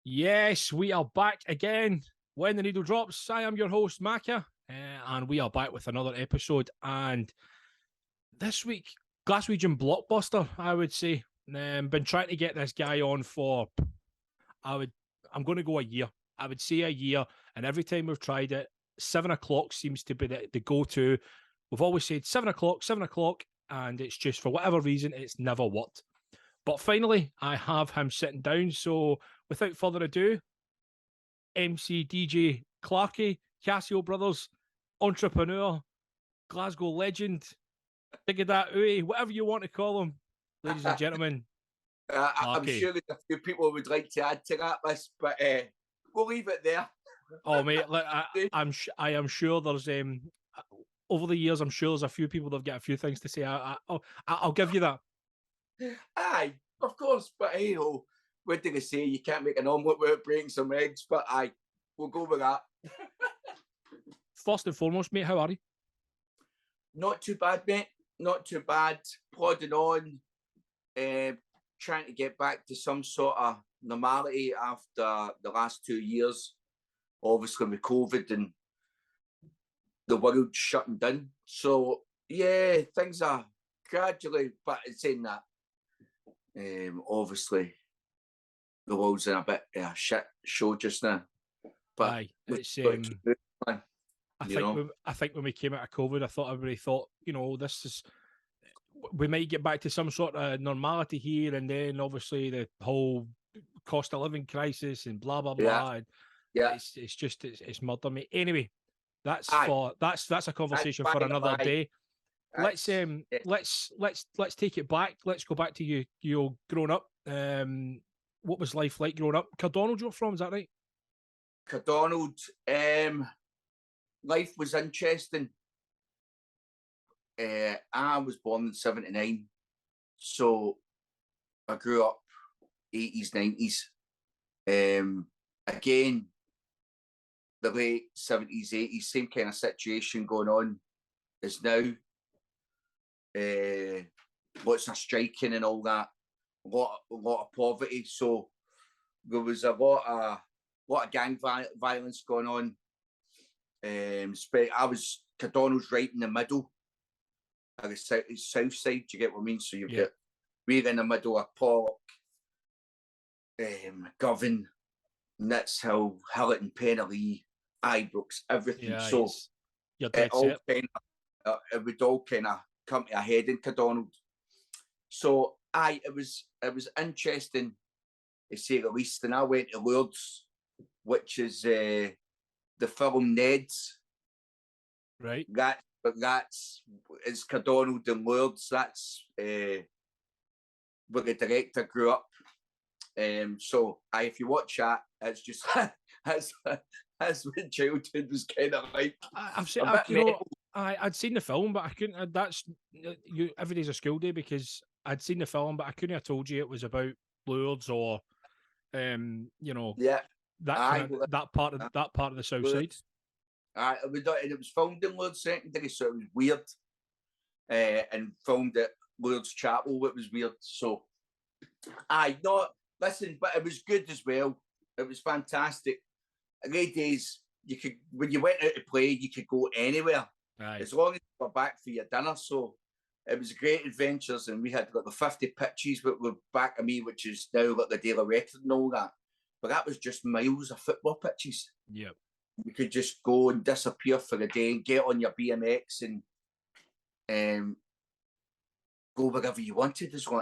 Yes, we are back again. When the needle drops, I am your host, Maka, and we are back with another episode. And this week, Glaswegian blockbuster, I would say. Been trying to get this guy on for, I'm going to go a year. I would say a year, and every time we've tried it, 7 o'clock seems to be the go-to. We've always said 7 o'clock, and it's just for whatever reason, it's never worked. But finally, I have him sitting down. So without further ado, MC DJ Clarkie, Casio brothers, entrepreneur, Glasgow legend, Digadat Uwe, whatever you want to call him, ladies and gentlemen. I'm sure there's a few people would like to add to that list, but we'll leave it there. Oh mate, I am sure there's over the years, I'm sure there's a few people that've got a few things to say. I'll give you that. Aye, of course, but hey ho, what did I say? You can't make an omelette without breaking some eggs, but aye, we'll go with that. First and foremost, mate, how are you? Not too bad, mate. Not too bad. Plodding on, trying to get back to some sort of normality after the last 2 years. Obviously with COVID and the world shutting down. So yeah, things are gradually, but it's saying that obviously the world's in a bit of a shit show just now. But aye, it's I think when we came out of COVID, I thought everybody thought, we might get back to some sort of normality here, and then obviously the whole cost of living crisis and blah blah blah. Yeah, it's murder, mate. Anyway, that's a conversation for another day. Let's take it back. Let's go back to you growing up. What was life like growing up? Cardonald you're from, is that right? Cardonald. Life was interesting. I was born in 79, so I grew up 80s, 90s. Again, the late 70s, 80s, same kind of situation going on as now. Lots of striking and all that. A lot of poverty. So there was a lot of gang violence going on. I was Cardonald's right in the middle. At the south side, do you get what I mean? So you've got we're in the middle of Pork, Govan, Nits Hill, Hillerton, Penally, Ibrox, everything. Yeah, so it would all kind of come to a head in Cardonald. So it was interesting to say the least. And I went to Lourdes, which is the film Ned's. Right. It's Cardonald and Lourdes. That's where the director grew up. So if you watch that, it's just that's what childhood was kind of like. I'd seen the film, but I couldn't. That's every day's a school day because I'd seen the film, but I couldn't have told you it was about Lourdes or, that part of the south side. It was filmed in Lourdes Secondary, so it was weird. And filmed at Lourdes Chapel, it was weird. So, listen, but it was good as well. It was fantastic. In the days, when you went out to play, you could go anywhere. Aye. As long as you were back for your dinner. So it was great adventures, and we had the 50 pitches that were back of me, which is now like the Daily Record and all that. But that was just miles of football pitches. Yeah. You could just go and disappear for the day and get on your BMX and go wherever you wanted. As long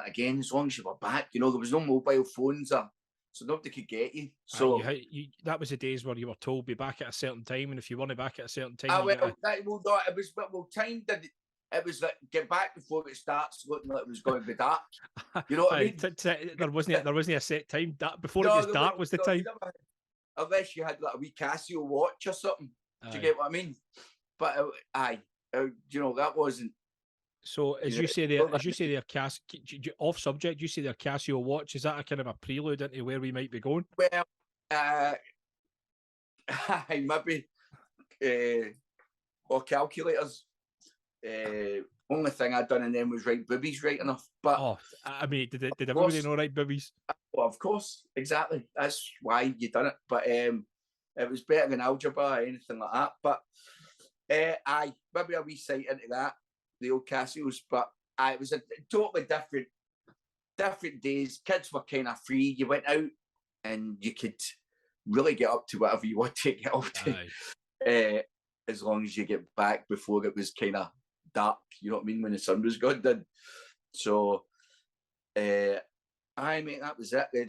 as you were back, there was no mobile phones, so nobody could get you. So that was the days where you were told be back at a certain time, and if you weren't back at a certain time, it was timed. It was like get back before it starts looking like it was going to be dark. You know what I mean? There wasn't a set time. Before it was dark was the time. Unless you had like a wee Casio watch or something. Do you get what I mean? But that wasn't. So as you say there, off subject, you say their Casio watch. Is that a kind of a prelude into where we might be going? Well, maybe or calculators. Only thing I'd done in them was write boobies right enough. But oh, I mean, did everybody know right boobies? Well, of course, exactly. That's why you done it. But it was better than algebra or anything like that. But aye, maybe a wee sight into that, the old Casios. But it was a totally different days. Kids were kind of free. You went out and you could really get up to whatever you want to get up to, as long as you get back before it was kind of dark. You know what I mean? When the sun was gone. Then, so, mate, that was it. The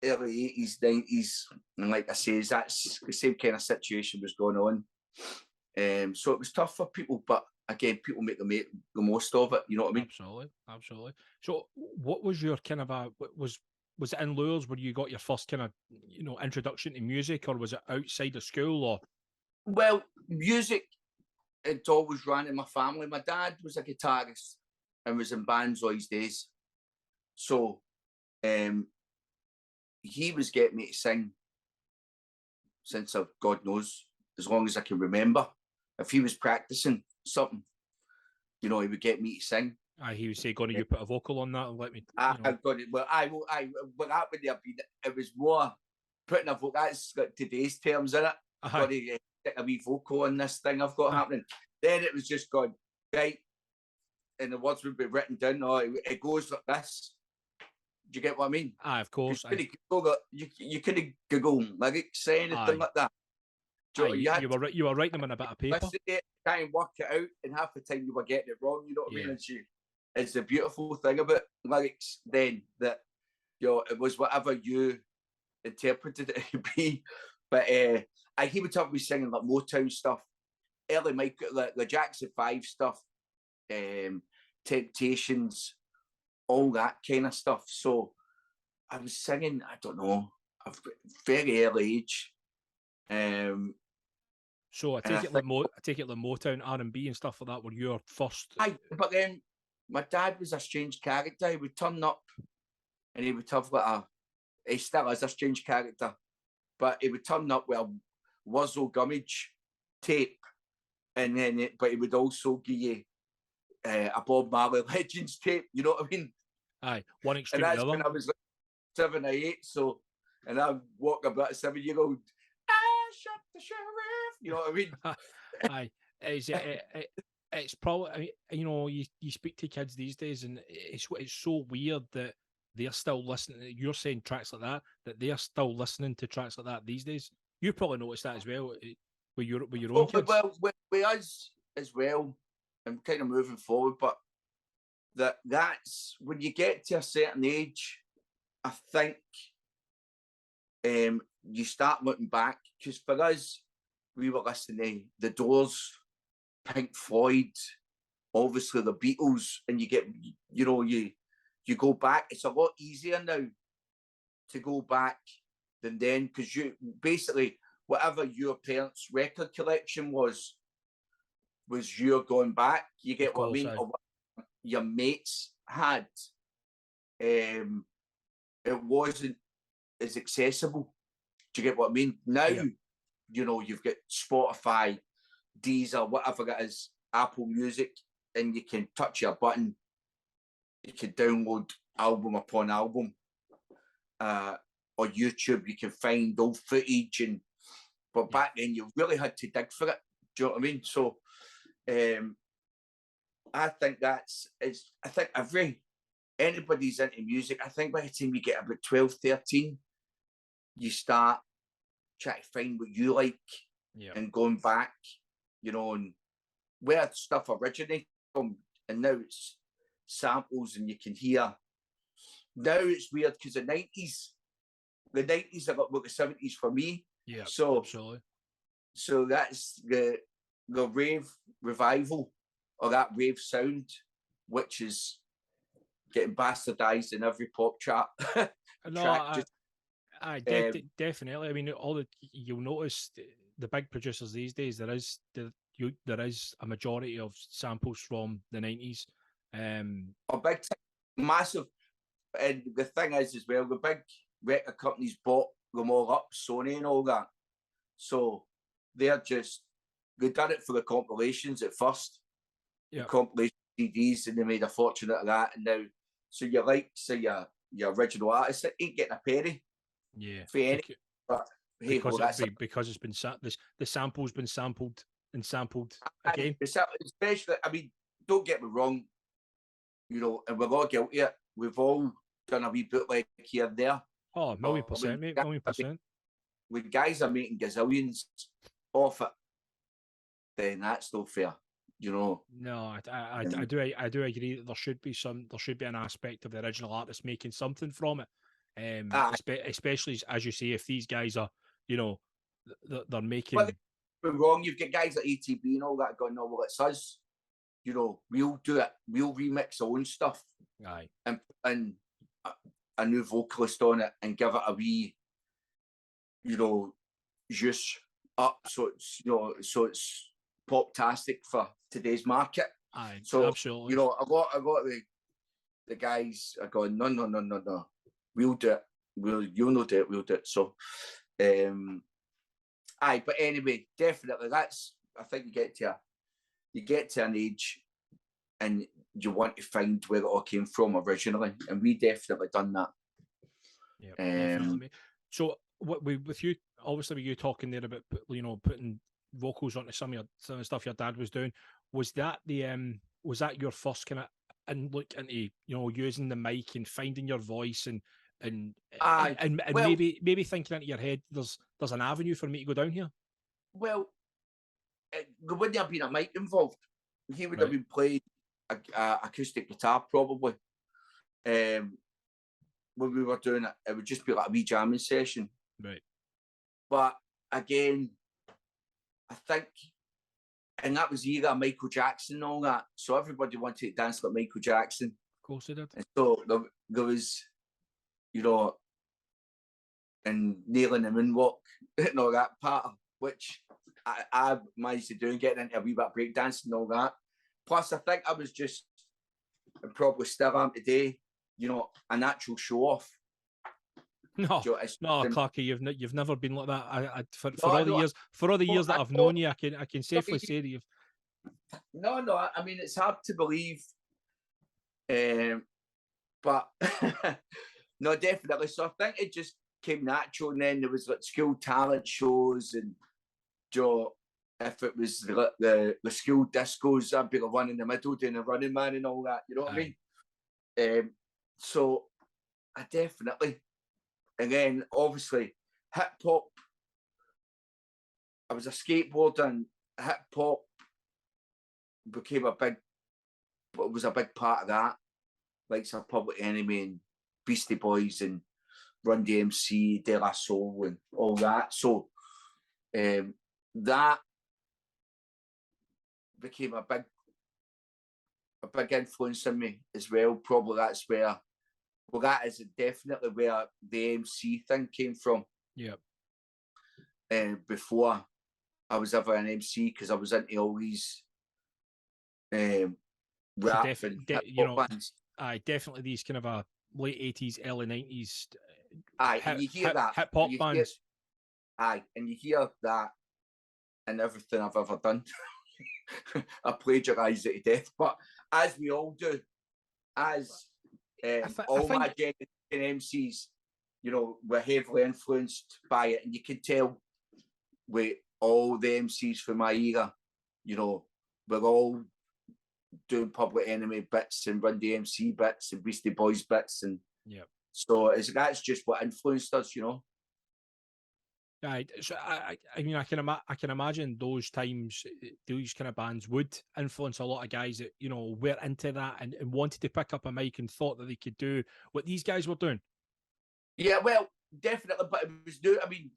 early 80s, 90s, and like I say, that's the same kind of situation was going on. So it was tough for people, but again, people make the most of it. You know what I mean? Absolutely. So, what was your kind of was it in Lures where you got your first kind of introduction to music, or was it outside of school? Or well, music, it's always ran in my family. My dad was a guitarist and was in bands all his days, so he was getting me to sing since God knows, as long as I can remember. If he was practicing something, he would get me to sing. He would say, "Gonna you put a vocal on that and let me." I've got it. Well, that would have been. It was more putting a vocal. That's got today's terms in it. I've got to stick a wee vocal on this thing I've got happening. Then it was just gone right, and the words would be written down. It goes like this. Do you get what I mean? Of course. You couldn't Google lyrics, say anything like that. You were writing them on a bit of paper. Try and work it out, and half the time you were getting it wrong. You know what I mean? It's the beautiful thing about lyrics. Then that it was whatever you interpreted it to be. But he would have me singing like Motown stuff, early Michael, like the Jackson 5 stuff, Temptations, all that kind of stuff. So I was singing, I don't know, a very early age. So I take it like Motown, R&B and stuff like that were your first. But then my dad was a strange character. He would turn up and he would have he still is a strange character, but he would turn up with a Wuzzle Gummidge tape, and then but he would also give you a Bob Marley Legends tape. You know what I mean? One extreme. And that's when I was like 7 or 8. So, and I walk about a 7-year-old. Shut the sheriff. You know what I mean? It's probably, you speak to kids these days, and it's so weird that they're still listening. You're saying tracks like that they're still listening to tracks like that these days. You probably noticed that as well with your own kids. Well, with us as well. I'm kind of moving forward, but that's when you get to a certain age, I think you start looking back, because for us, we were listening to The Doors, Pink Floyd, obviously the Beatles, and you get, you go back. It's a lot easier now to go back than then, because you basically, whatever your parents' record collection was you're going back. You get what I mean? Or what your mates had. It wasn't as accessible. Do you get what I mean? Now, you've got Spotify, Deezer, whatever it is, Apple Music, and you can touch your button. You can download album upon album. Or YouTube, you can find old footage. But back then, you really had to dig for it. Do you know what I mean? So, I think anybody's into music, I think by the time you get about 12, 13, you start trying to find what you like and going back, and where stuff originated from. And now it's samples, and you can hear. Now it's weird because the 90s are like the 70s for me. Yeah, so absolutely. So that's the rave revival, or that rave sound, which is getting bastardized in every pop chart. Definitely. I mean, you'll notice the big producers these days. There is a majority of samples from the 90s. A big, massive, and the thing is as well, the big record companies bought them all up, Sony and all that. So they done it for the compilations at first. compilation CDs, and they made a fortune out of that. And now, so you're like, say your original artist ain't getting a penny. Yeah. For any, but hey, because it's been the sample's been sampled and sampled again. Especially, I mean, don't get me wrong, you know, and we're all guilty of it. We've all done a wee bootleg here and there. Oh, 1,000,000%, mate, 1,000,000%. When guys are making gazillions off it, then that's no fair, you know. No, I do agree that there should be an aspect of the original artist making something from it. Especially as you say, if these guys are, you know, they're making. But wrong, you've got guys like ATB and all that going, no, well, it's us. You know, we'll do it. We'll remix our own stuff. Aye. And a new vocalist on it and give it a wee, you know, juice up, so it's, you know, so it's pop-tastic for today's market. Aye, so absolutely. You know, a lot of the guys are going, no. We'll do it. You'll know do it. We'll do it. So, aye. But anyway, definitely, that's. I think you get to an age, and you want to find where it all came from originally, and we definitely done that. Yeah, definitely. So, with you, obviously, with you talking there about, you know, putting vocals onto some of the stuff your dad was doing, was that your first kind of look into, you know, using the mic and finding your voice and well, maybe thinking into your head, there's an avenue for me to go down here? Well, there wouldn't have been a mic involved. He would have been playing acoustic guitar probably. When we were doing it, it would just be like a wee jamming session. Right. But again, I think, and that was either Michael Jackson and all that. So everybody wanted to dance like Michael Jackson. Of course they did. And so there was, you know, and nailing the moonwalk and all that part, which I managed to do, and getting into a wee bit of breakdancing and all that. Plus, I think I was just, and probably still am today, you know, a natural show off. No, Clarkie, you've never been like that. For all the years that I've known you, I can safely say that you've. No, I mean, it's hard to believe, but no, definitely. So I think it just came natural, and then there was like school talent shows, and if it was the school discos, I'd be the one in the middle doing the running man and all that. You know what I mean? So I definitely. And then obviously hip hop. I was a skateboarder, and hip hop became a big part of that. Like some Public Enemy and Beastie Boys and Run DMC, De La Soul and all that. So that became a big influence in me as well. Probably that's where. Well, that is definitely where the MC thing came from. Yeah. Before I was ever an MC, because I was into all these rap and bands. Aye, definitely these kind of late 80s, early 90s. And you hear that hip hop bands. And you hear that in everything I've ever done. I plagiarise it to death, but as we all do, as my generation MCs, you know, were heavily influenced by it, and you can tell with all the MCs from my era, you know, we're all doing Public Enemy bits and Run DMC bits and Beastie Boys bits, and so that's just what influenced us, you know. Right. So I mean, I can imagine those times, these kind of bands would influence a lot of guys that, you know, were into that and wanted to pick up a mic and thought that they could do what these guys were doing. Yeah, well, definitely. But it was new. I mean,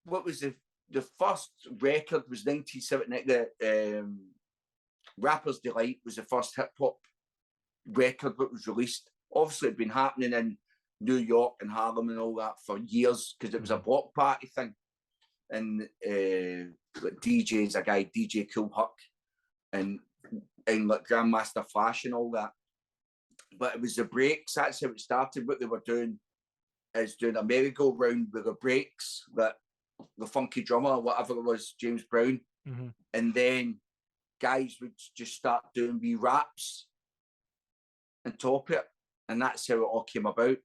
what was the first record was 1970. The Rapper's Delight was the first hip hop record that was released. Obviously, it'd been happening in New York and Harlem and all that for years, because it was a block party thing. And DJs, a guy, DJ Cool Huck, and like Grandmaster Flash and all that. But it was the breaks, that's how it started. What they were doing is doing a merry-go-round with the breaks, that the funky drummer, whatever it was, James Brown. Mm-hmm. And then guys would just start doing wee raps on top of it, and that's how it all came about.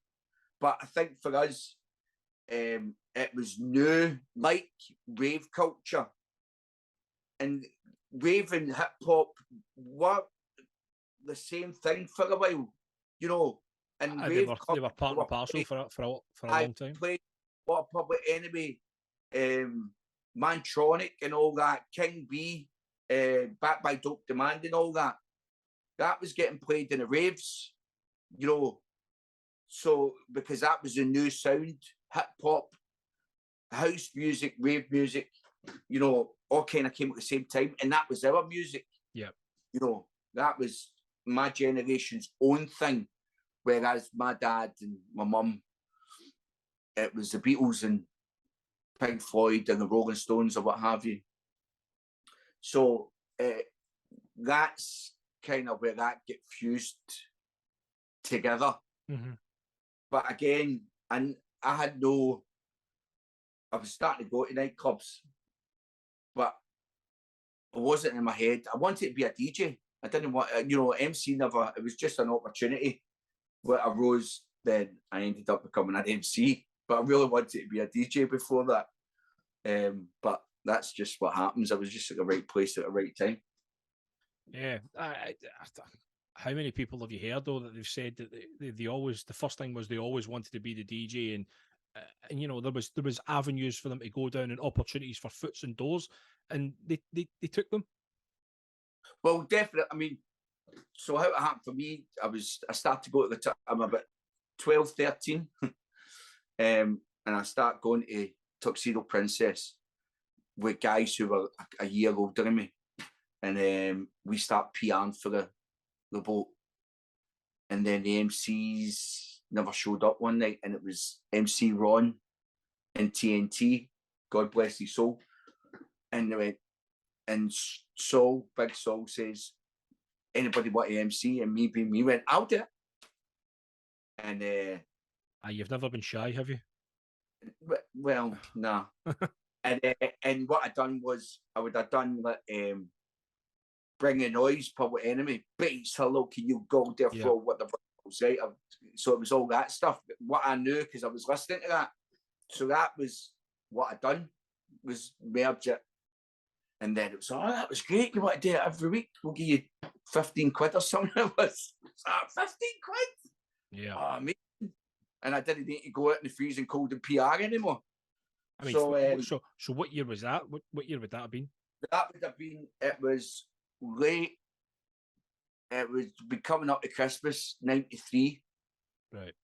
But I think for us, it was new, like rave culture, and rave and hip hop were the same thing for a while, you know. And they were part and parcel for a long time. Played what a Public Enemy, Mantronic, and all that. King B, Backed by Dope Demand, and all that. That was getting played in the raves, you know. So because that was a new sound, hip hop, house music, rave music, you know, all kind of came at the same time, and that was our music. Yeah, you know, that was my generation's own thing. Whereas my dad and my mum, it was the Beatles and Pink Floyd and the Rolling Stones or what have you. So that's kind of where that get fused together. Mm-hmm. But again, and I was starting to go to nightclubs, but it wasn't in my head. I wanted to be a DJ. I didn't want, MC never, it was just an opportunity. When I arose, then I ended up becoming an MC, but I really wanted to be a DJ before that. But that's just what happens. I was just at the right place at the right time. Yeah. How many people have you heard though that they've said that they always, the first thing was they always wanted to be the DJ, and you know, there was avenues for them to go down and opportunities for foots and doors, and they took them. Well, definitely. I mean, so how it happened for me, I started to go to the time, I'm about 12, 13, and I start going to Tuxedo Princess with guys who were a year older than me, and we start PRing for the boat, and then the MCs never showed up one night, and it was MC Ron in TNT, God bless his soul, and they went, and Saul, Big Saul says, anybody want to MC? And me being me went, I'll do it. And you've never been shy, have you? Well, no. And what I done was I would have done like Bring a Noise, Public Enemy, Bates, Hello, Can You Go There for whatever was right. So it was all that stuff. What I knew because I was listening to that. So that was what I done, was merge it. And then it was, that was great. You want to do it every week? We'll give you 15 quid or something. It was 15 quid? Yeah. Oh, amazing. And I didn't need to go out in the freezing cold and PR anymore. I mean, so what year was that? What year would that have been? That would have been, it was late. It would be coming up to Christmas, 93. Right.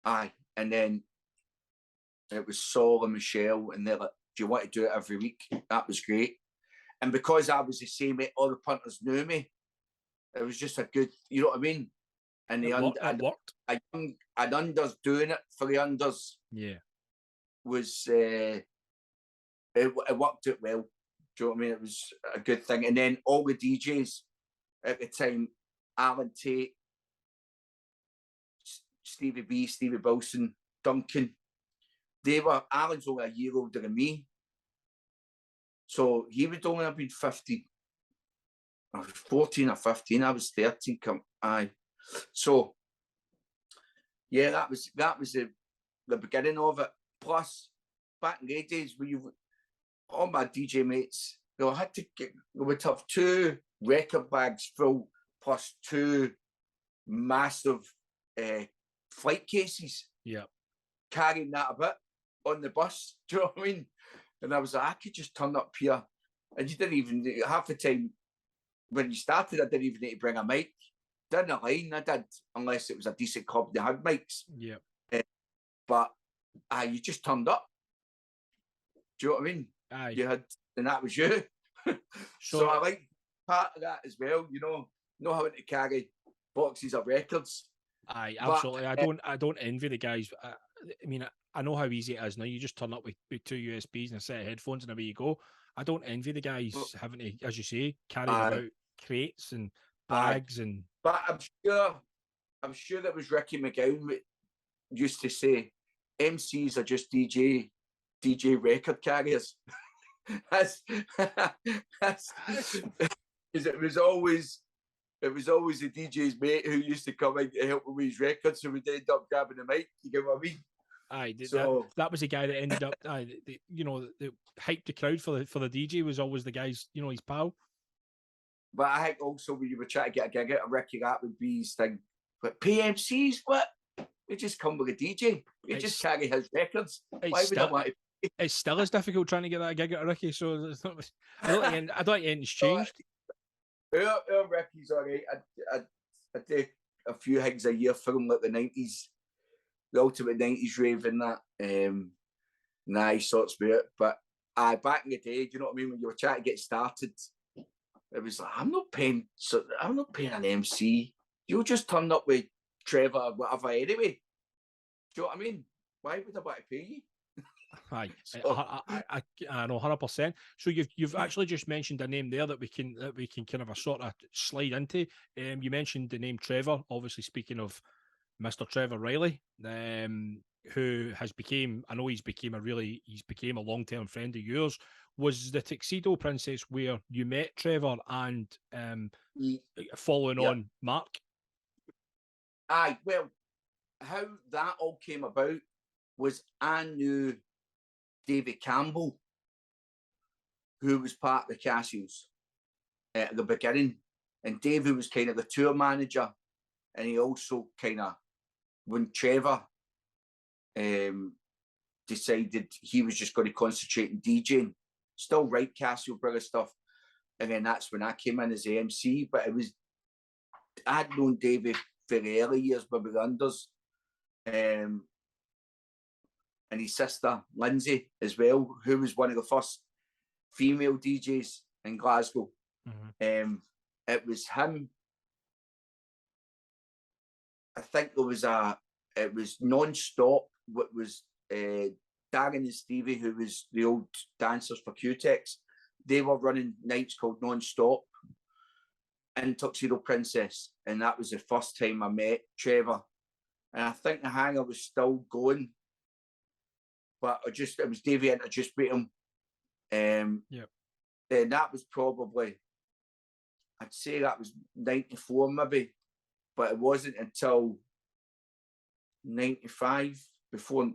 Aye. And then it was Saul and Michelle, and they're like, do you want to do it every week? That was great. And because I was the same, all the punters knew me. It was just a good, you know what I mean? And it worked. An unders doing it for the unders. Yeah. Was it worked out well. Do you know what I mean? It was a good thing. And then all the DJs at the time, Alan Tate, Stevie B, Stevie Wilson, Duncan, Alan's only a year older than me. So he would only have been 15. I was 14 or 15. I was 13. Aye. So yeah, that was the beginning of it. Plus, back in the days, all my DJ mates, we would have 2 record bags full plus 2 massive flight cases. Yeah. Carrying that a bit on the bus. Do you know what I mean? And I was like, I could just turn up here. And you didn't even, half the time when you started, I didn't even need to bring a mic. Didn't a line, I did, unless it was a decent club that had mics. Yeah. But you just turned up. Do you know what I mean? Aye. You had, and that was you. So I like part of that as well, know how to carry boxes of records. Aye, absolutely. I don't envy the guys. I mean, I know how easy it is now. You just turn up with 2 USBs and a set of headphones, and away you go. I don't envy the guys having to, as you say, carry about crates and bags and. But I'm sure that was Ricky McGowan used to say, MCs are just DJ record carriers. that's, that's, because it was always the DJ's mate who used to come in to help him with his records, so we'd end up grabbing the mic. You get what I mean? Aye, So that was the guy that ended up, the hyped the crowd for the DJ was always the guy's, his pal. But I think also when you were trying to get a gig out of Ricky, that would be his thing. But PMCs, what? We just come with a DJ. We just carry his records. Why would I want to? It's still as difficult trying to get that gig out of Ricky. So it's not, I don't think anything's changed. Our Ricky's all right. I do a few gigs a year for him, like the 90s, the ultimate 90s rave and that. Nice sorts of it. But back in the day, do you know what I mean? When you were trying to get started, it was like, I'm not paying an MC. You'll just turn up with Trevor or whatever anyway. Do you know what I mean? Why would I want to pay you? Aye, I know 100%. So you've actually just mentioned a name there that we can kind of a sort of slide into. You mentioned the name Trevor. Obviously, speaking of Mr. Trevor Riley, who has became a long-term friend of yours. Was the Tuxedo Princess where you met Trevor and following on Mark? Aye, well, how that all came about was I knew David Campbell, who was part of the Casios at the beginning. And David was kind of the tour manager. And he also kind of, when Trevor decided he was just going to concentrate on DJing, still write Casio Brother stuff. And then that's when I came in as the MC. But I'd known David for the early years by the unders. And his sister, Lindsay, as well, who was one of the first female DJs in Glasgow. Mm-hmm. It was him. I think it was non-stop. What was Darren and Stevie, who was the old dancers for Q-Tex, they were running nights called non-stop in Tuxedo Princess. And that was the first time I met Trevor. And I think the hangar was still going. But it was Davey introduced me to him. Then that was probably, I'd say that was 94 maybe. But it wasn't until 95, before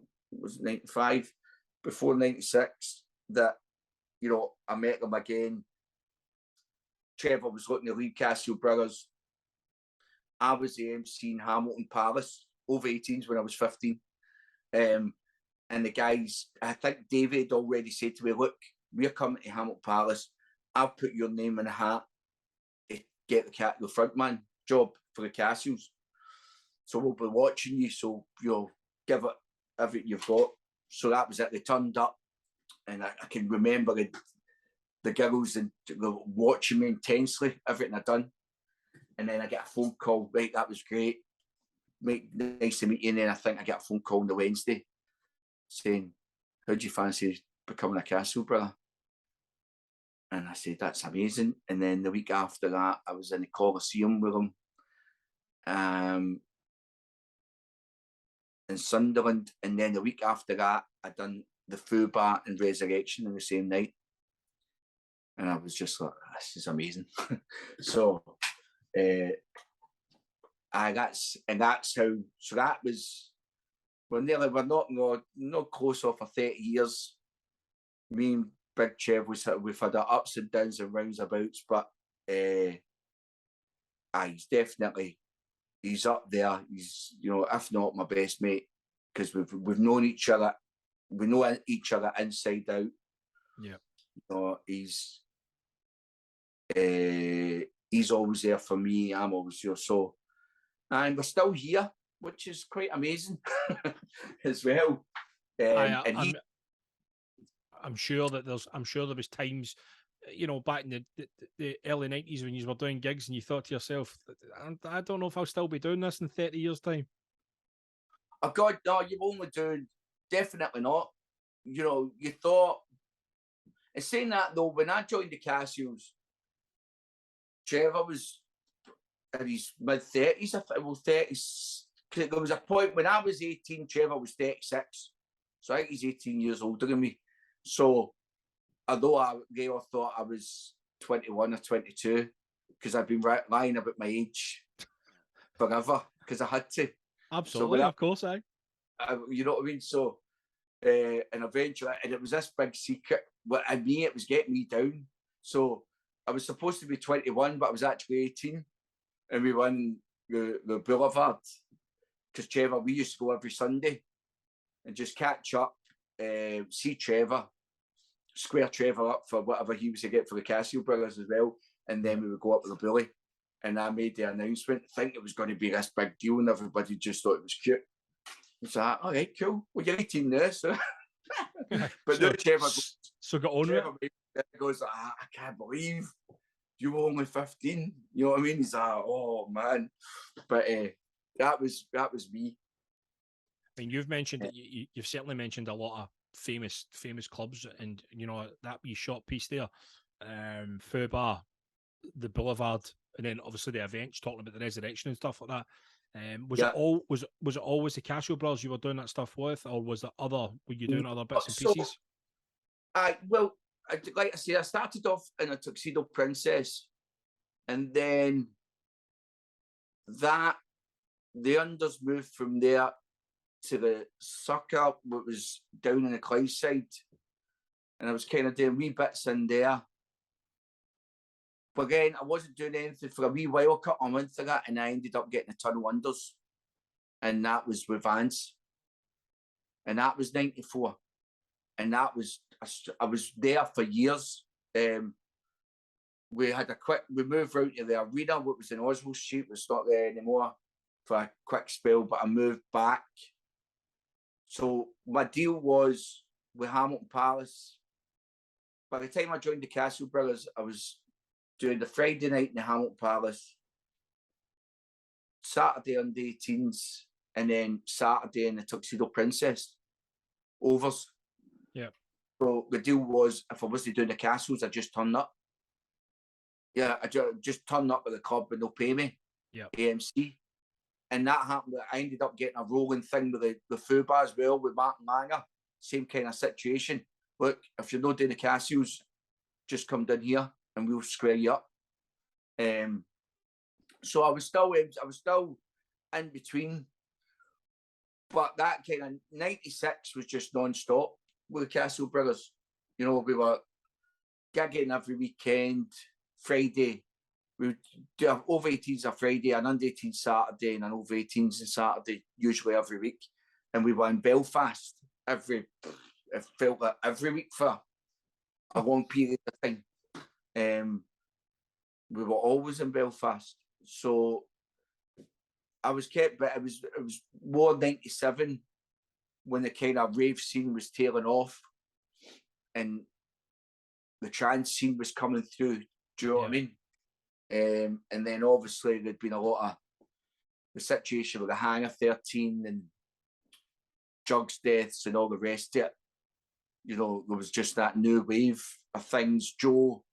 96, that, I met them again. Trevor was looking to lead Casio Brothers. I was the MC in Hamilton Palace, over 18s when I was 15. And the guys, I think David already said to me, look, we're coming to Hamilton Palace. I'll put your name in a hat to get the frontman job for the Casios. So we'll be watching you, so you'll give it everything you've got. So that was it. They turned up, and I can remember the girls and watching me intensely, everything I'd done. And then I get a phone call, right, that was great. Mate, nice to meet you. And then I think I get a phone call on the Wednesday saying, how do you fancy becoming a Casio brother? And I said, that's amazing. And then the week after that, I was in the Coliseum with him in Sunderland. And then the week after that, I done the Fubar and Resurrection in the same night. And I was just like, this is amazing. So that's how, so that was, we're not close off for 30 years. Me and Big Chev, we've had our ups and downs and roundabouts, but he's up there. He's, if not my best mate, because we've known each other. We know each other inside out. Yeah. He's always there for me. I'm always here. So, and we're still here, which is quite amazing as well. I'm sure there was times, back in the early 90s when you were doing gigs and you thought to yourself, I don't know if I'll still be doing this in 30 years' time. Oh God, no, you're only doing, definitely not. You thought, and saying that though, when I joined the Casios, Trevor was in his mid-30s, well, 30s. There was a point when I was 18, Trevor was 36. So I think he's 18 years older than me. So although Gail thought I was 21 or 22, because I've been lying about my age forever, because I had to. Absolutely, of course, you know what I mean? So, and eventually, and it was this big secret. Well, and me, it was getting me down. So I was supposed to be 21, but I was actually 18, and we won the Boulevard. Because Trevor, we used to go every Sunday and just catch up, see Trevor, square Trevor up for whatever he was to get for the Casio brothers as well, and then we would go up with the bully. And I made the announcement, think it was going to be this big deal, and everybody just thought it was cute. It's like, all right, cool. Well, you're 18 now, so. But no, Trevor got on with it. Goes, I can't believe you were only 15. You know what I mean? He's like, oh man. But that was me. I mean, you've mentioned that you've certainly mentioned a lot of famous clubs, and you know that wee short piece there, Fubar, the Boulevard, and then obviously the events talking about the resurrection and stuff like that. Was it always the Casio brothers you were doing that stuff with, or were you doing other bits and pieces? Like I say, I started off in a Tuxedo Princess, and then the unders moved from there to the Sucker, which was down in the Clyde side, and I was kind of doing wee bits in there. But again, I wasn't doing anything for a wee while, cut a month of that, and I ended up getting a ton of unders, and that was with Vance, and that was 94, and that was I was there for years. We moved out to the arena, what was in Oswald Street, was not there anymore for a quick spell, but I moved back. So my deal was with Hamilton Palace. By the time I joined the Casio Brothers, I was doing the Friday night in the Hamilton Palace, Saturday on the 18s, and then Saturday in the Tuxedo Princess overs. Yeah. So the deal was, if I wasn't doing the Casios, I just turned up. Yeah, I just turned up at the club and they'll pay me. Yeah. AMC. And that happened. I ended up getting a rolling thing with the Fuba as well, with Martin Langer. Same kind of situation. Look, if you're not doing the Casios, just come down here and we'll square you up. So I was still in between. But that kind of 96 was just non-stop with the Casio Brothers. You know, we were gigging every weekend. Friday, we would do an over 18s a Friday, an under 18s Saturday, and an over 18s on Saturday, usually every week. And we were in Belfast it felt like every week for a long period of time. We were always in Belfast. So I was kept, but it was more 97 when the kind of rave scene was tailing off and the trance scene was coming through. Do you know what I mean? And then obviously there'd been a lot of the situation with the Hangar 13 and Jugs deaths and all the rest of it. You know, there was just that new wave of things. Joe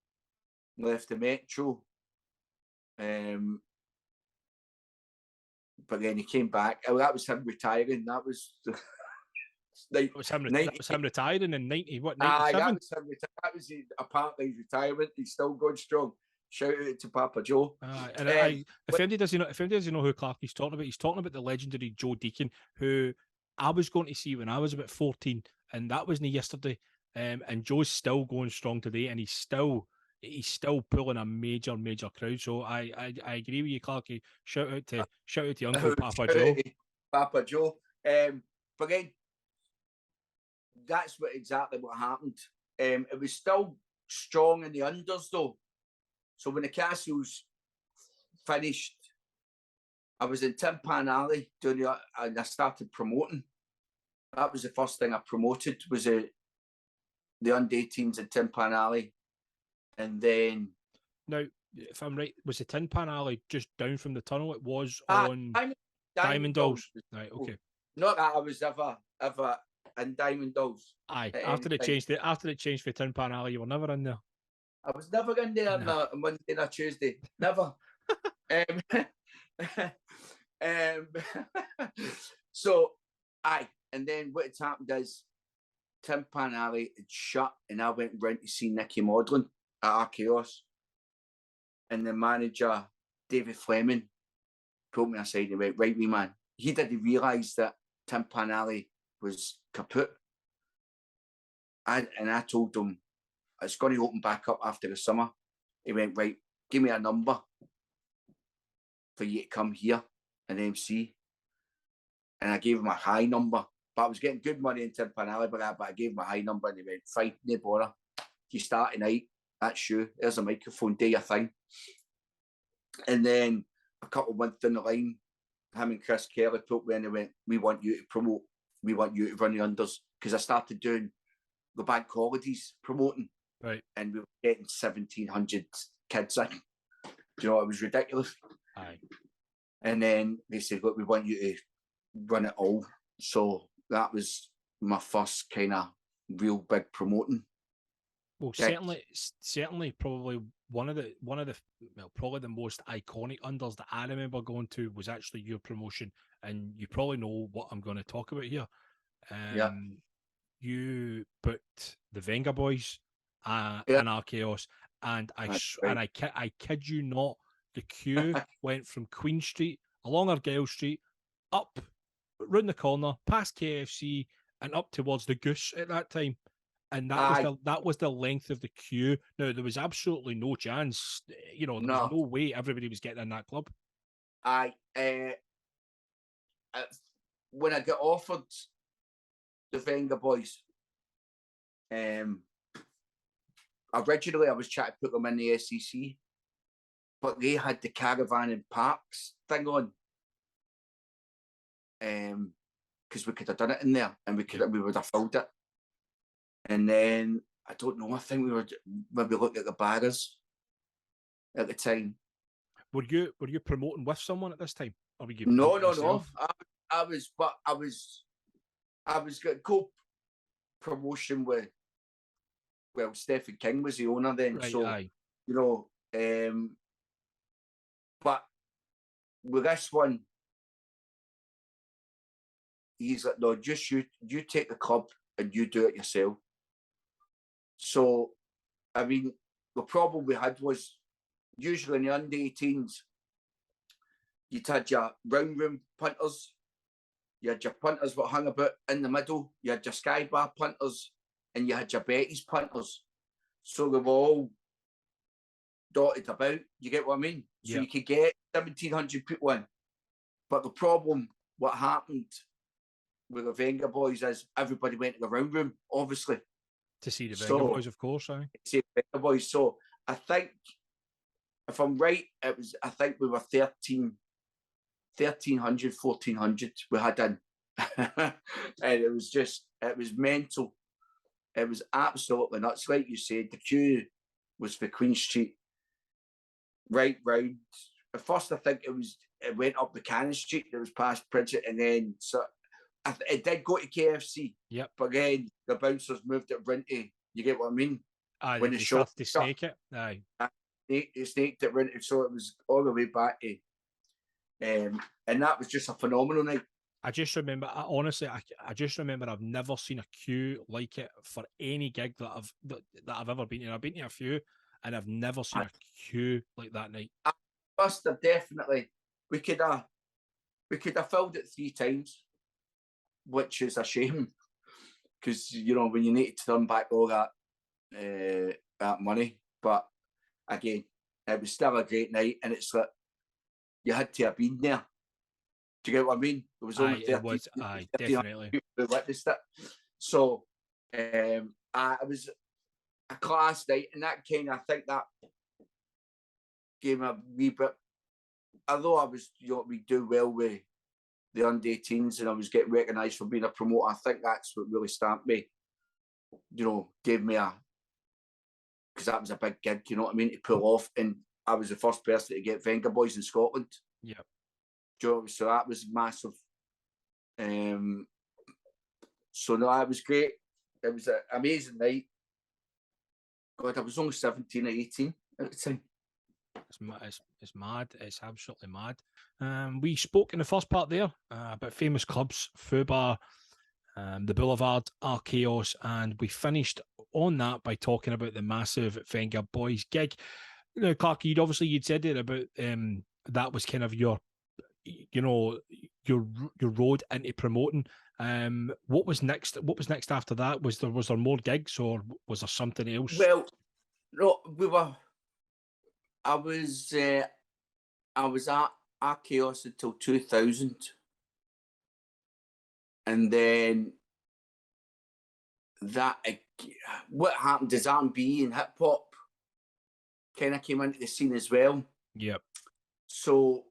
left the Metro. But then he came back. Oh, that was him retiring. That was that was him retiring in 90, what, 97? That was apparently his retirement. He's still going strong. Shout out to Papa Joe. If anybody doesn't know who Clarkie's talking about, he's talking about the legendary Joe Deacon, who I was going to see when I was about 14, and that wasn't yesterday. And Joe's still going strong today, and he's still pulling a major crowd. So I agree with you, Clarkie. Shout out to Uncle Papa Joe. Papa Joe. But then that's exactly what happened. It was still strong in the unders though. So when the Casios finished, I was in Tin Pan Alley and I started promoting. That was the first thing I promoted, was the under-18s in Tin Pan Alley. And then... Now, if I'm right, was the Tin Pan Alley just down from the tunnel? It was on Diamond Dolls. Right, okay. Not that I was ever in Diamond Dolls. Aye, after it changed for Tin Pan Alley, you were never in there. I was never in there on Monday and a Tuesday. Never. So, aye. And then what had happened is Tim Panali had shut, and I went round to see Nicky Maudlin at Archaeos. And the manager, David Fleming, pulled me aside and went, right, wee man. He didn't realise that Tim Panali was kaput. And I told him, it's going to open back up after the summer. He went, right, give me a number for you to come here and MC. And I gave him a high number. But I was getting good money in Tim Panali, but I gave him a high number and he went, fine, no bother. You start tonight, that's you. There's a microphone, do your thing. And then a couple of months down the line, him and Chris Kelly put me in and went, we want you to promote. We want you to run the unders. Because I started doing the bank holidays promoting. Right. And we were getting 1,700 kids in. Do you know, it was ridiculous. Aye. And then they said, look, we want you to run it all. So that was my first kind of real big promoting. Well, certainly, probably one of the probably the most iconic unders that I remember going to was actually your promotion, and you probably know what I'm going to talk about here. Yeah. You booked the Venga Boys in Archaeos, and I kid you not, the queue went from Queen Street along Argyle Street, up round the corner, past KFC, and up towards the Goose at that time. And that was the length of the queue. Now, there was absolutely no chance. You know, there was no way everybody was getting in that club. When I got offered the Venga Boys, originally I was trying to put them in the SEC, but they had the caravan and parks thing on. Because we could have done it in there, and we would have filled it. And then I don't know. I think we were maybe looking at the barriers at the time. Were you promoting with someone at this time, or were you? No. I was getting co-promotion with. Well, Stephen King was the owner then, right, so aye. You know. But with this one, he's like, no, just you take the club and you do it yourself. So, I mean, the problem we had was usually in the under 18s, you'd had your round room punters, you had your punters that hung about in the middle, you had your Sky Bar punters, and you had your Betty's punters. So they were all dotted about, you get what I mean? So you could get 1,700 people in. But the problem, what happened with the Venga Boys is everybody went to the round room, obviously. To see the Venga Boys, of course, aye. See the Venga Boys. So I think, if I'm right, I think we were 1,300, 1,400 we had in. And it was mental. It was absolutely nuts. Like you said, the queue was for Queen Street, right round. At first, I think it went up the Cannon Street, it was past Pridget, and then it did go to KFC. Yep. But again, the bouncers moved it into, you get what I mean? Aye, when they started to snake it. Aye. They snaked it into, so it was all the way back to, and that was just a phenomenal night. I just remember, honestly, I just remember I've never seen a queue like it for any gig that I've ever been to. I've been to a few, and I've never seen a queue like that night. I must have definitely. We could have filled it 3 times, which is a shame, because when you need to turn back all that money. But again, it was still a great night, and it's like you had to have been there. Do you get what I mean? It was only 30. Definitely. We witnessed it. So it was a class night, and that kind of, I think that gave me a wee bit. Although I was, we do well with the under 18s, and I was getting recognised for being a promoter. I think that's what really stamped me. Gave me because that was a big gig. You know what I mean? To pull off, and I was the first person to get Venga Boys in Scotland. Yeah. So that was massive. So no, it was great. It was an amazing night. God, I was only 17 or 18 at the time. It's mad. It's absolutely mad. We spoke in the first part there about famous clubs, Fubar, the Boulevard, our Chaos, and we finished on that by talking about the massive Venga Boys gig. You know, Clarkie, you'd said there about that was kind of your road into promoting. What was next? What was next after that? Was there more gigs, or was there something else? Well, no, I was at Chaos until 2000, and then what happened is R&B and hip hop kind of came into the scene as well. Yep. So,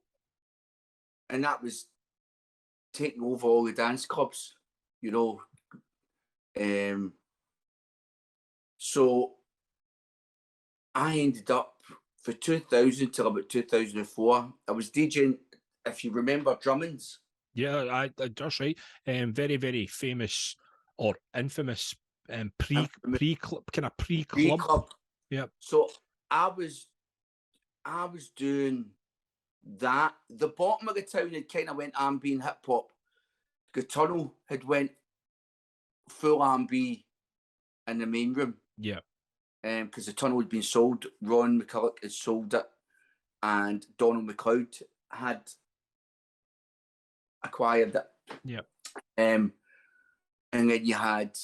and that was taking over all the dance clubs, you know. So I ended up for 2000 till about 2004. I was DJing, if you remember, Drummond's. Yeah, that's right. Very, very famous or infamous pre-club. Yeah. So I was doing that. The bottom of the town had kind of went R&B and hip hop. The tunnel had went full R&B in the main room. Yeah. Because the tunnel had been sold. Ron McCulloch had sold it, and Donald McLeod had acquired it. Yeah. And then you had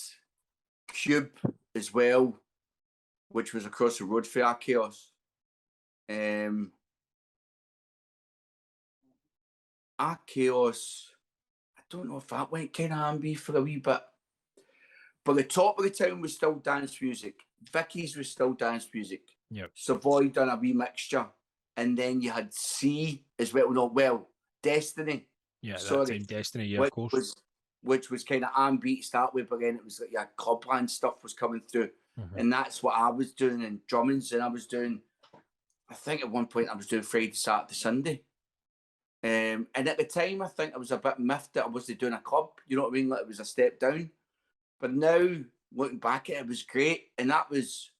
Cube as well, which was across the road for our Chaos. Our Chaos, I don't know if that went kind of R&B for a wee bit, but the top of the town was still dance music. Vicky's was still dance music. Yeah. Savoy done a wee mixture, and then you had C as well. No, well, Destiny. Yeah, that time Destiny. Yeah, of course. Which was kind of R&B to start with, but then it was like clubland stuff was coming through, and that's what I was doing in Drummond's, and I was doing. I think at one point I was doing Friday, Saturday, Sunday. And at the time, I think I was a bit miffed that I wasn't doing a club. You know what I mean? Like it was a step down. But now, looking back at it, it was great. And that was,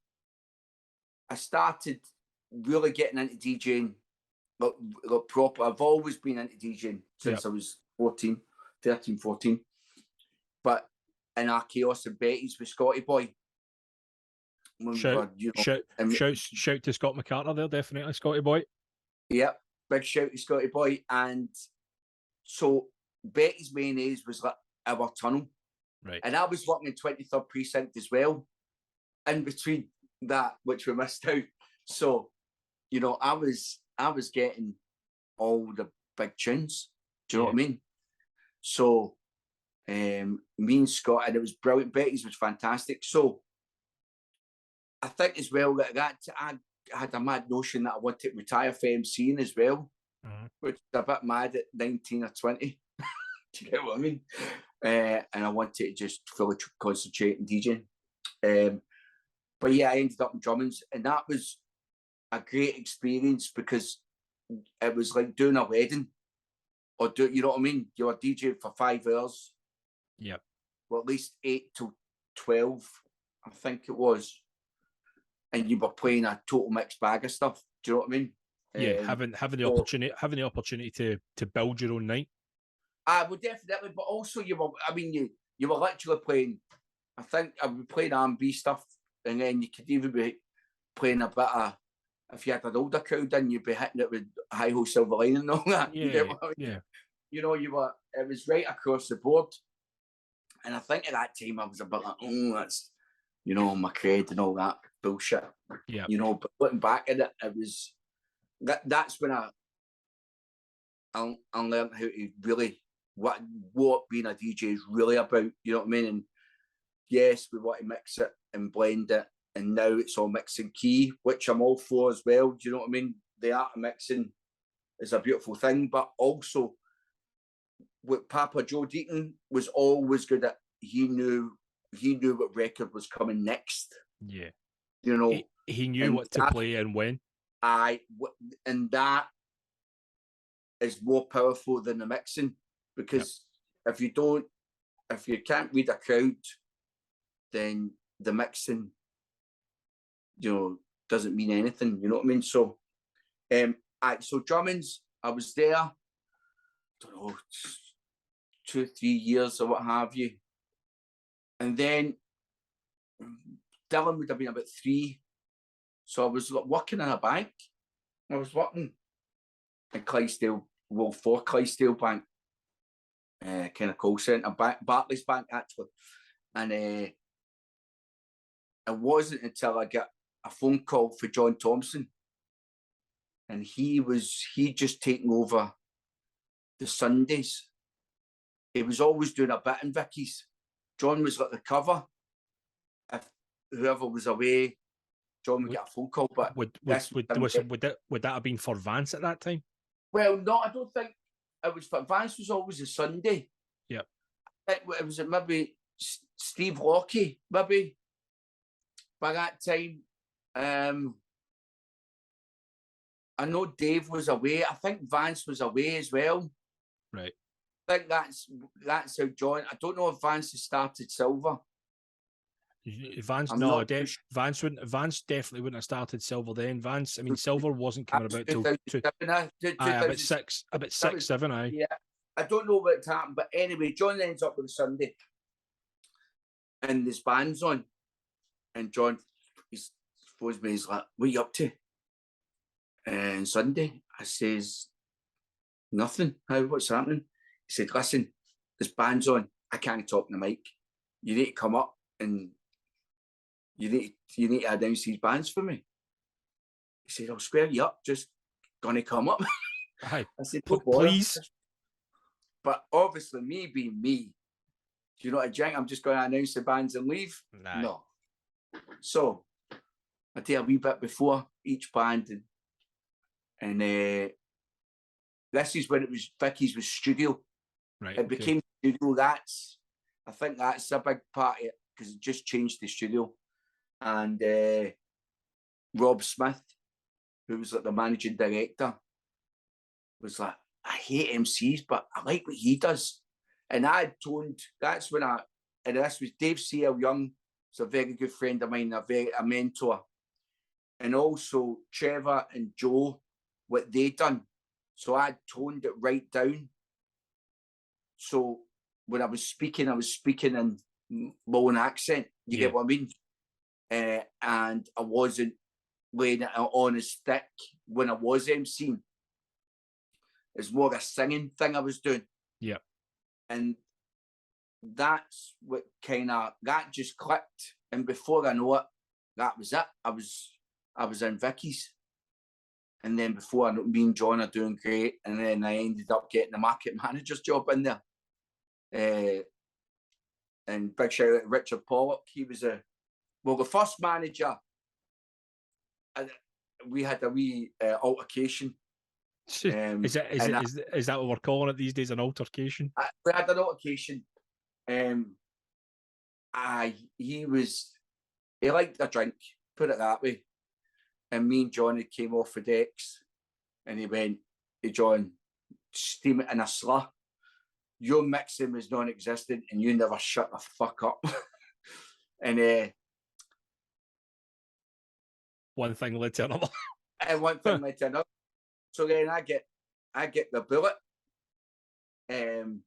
I started really getting into DJing, like proper. I've always been into DJing since I was 13, 14. But in our Chaos and Betty's with Scotty Boy. Shout to Scott McCartney there, definitely, Scotty Boy. Yep, big shout to Scotty Boy. And so Betty's mayonnaise was like our tunnel. Right. And I was working in 23rd Precinct as well, in between that, which we missed out. So, you know, I was getting all the big tunes. Do you know what I mean? So, me and Scott, and it was brilliant. Betty's was fantastic. So, I think as well that I had a mad notion that I wanted to retire for MCing as well, which is a bit mad at 19 or 20. Do you get what I mean? And I wanted to just fully concentrate on DJing. But yeah, I ended up in Drummond's, and that was a great experience because it was like doing a wedding, or you know what I mean? You were DJing for 5 hours. Yeah. Well, at least 8 to 12, I think it was. And you were playing a total mixed bag of stuff. Do you know what I mean? Yeah, having the opportunity to build your own night. Well, definitely, but also you were literally playing. I think I would be playing R&B stuff, and then you could even be playing a bit of. If you had an older crowd in, you'd be hitting it with High Ho Silver Line and all that. Yeah, yeah. You know, it was right across the board, and I think at that time I was a bit like, oh, that's, you know, my cred and all that bullshit. Yeah. You know, but looking back at it, it was that's when I learned how to really what being a DJ is really about. You know what I mean? And yes, we want to mix it and blend it, and now it's all mix and key, which I'm all for as well. Do you know what I mean? The art of mixing is a beautiful thing, but also what Papa Joe Deaton was always good at. He knew what record was coming next. Yeah. You know, he knew what to play and when. And that is more powerful than the mixing, because if you can't read a crowd, then the mixing, you know, doesn't mean anything. You know what I mean? So, so Drummond's, I was there, I don't know, 2-3 years or what have you. And then Dylan would have been about 3. So I was working in a bank. I was working in Clydesdale, for Clydesdale Bank, kind of call centre, Barclays Bank actually. And it wasn't until I got a phone call for John Thompson, and he'd just taken over the Sundays. He was always doing a bit in Vicky's. John was like the cover. If whoever was away, John would get a phone call. But would that have been for Vance at that time? Well, no, I don't think it was for Vance. Was always a Sunday. Yeah, it was maybe Steve Clarkie, maybe by that time. I know Dave was away. I think Vance was away as well. Right. I think that's how John. I don't know if Vance has started Silver. Vance, no, Vance wouldn't. Vance definitely wouldn't have started Silver then. Vance, I mean, Silver wasn't coming about till about 6, 7. Aye. Yeah, I don't know what happened, but anyway, John ends up on Sunday, and there's bands on, and John, he's phones me. He's like, "What are you up to?" And Sunday, I says, "Nothing. How? What's happening?" He said, "Listen, there's bands on. I can't talk on the mic. You need to come up and you need to announce these bands for me." He said, "I'll square you up. Just gonna come up." Aye. I said, "Please." But obviously, me being me, do you know what I think? I'm just going to announce the bands and leave? Nah. No. So I tell a wee bit before each band, and this is when it was Vicky's was studio. Right. It became studio. I think that's a big part of it because it just changed the studio. And Rob Smith, who was like the managing director, was like, "I hate MCs, but I like what he does." And I had toned, that's when and this was Dave C.L. Young, who's a very good friend of mine, a mentor. And also Trevor and Joe, what they done. So I toned it right down. So when I was speaking in my own accent. You get what I mean? And I wasn't laying it on as thick when I was emceeing. It's more a singing thing I was doing. Yeah. And that's what that just clicked. And before I know it, that was it. I was in Vicky's. And then before I know, me and John are doing great. And then I ended up getting the market manager's job in there. And big shout out to Richard Pollock. He was the first manager. We had a wee altercation. Is that what we're calling it these days? An altercation? We had an altercation. He liked a drink, put it that way. And me and Johnny came off the decks, and he went, "Hey John, steam it in a slur. Your mixing was non-existent, and you never shut the fuck up." And one thing led to another. And one thing led to another. So then I get the bullet. And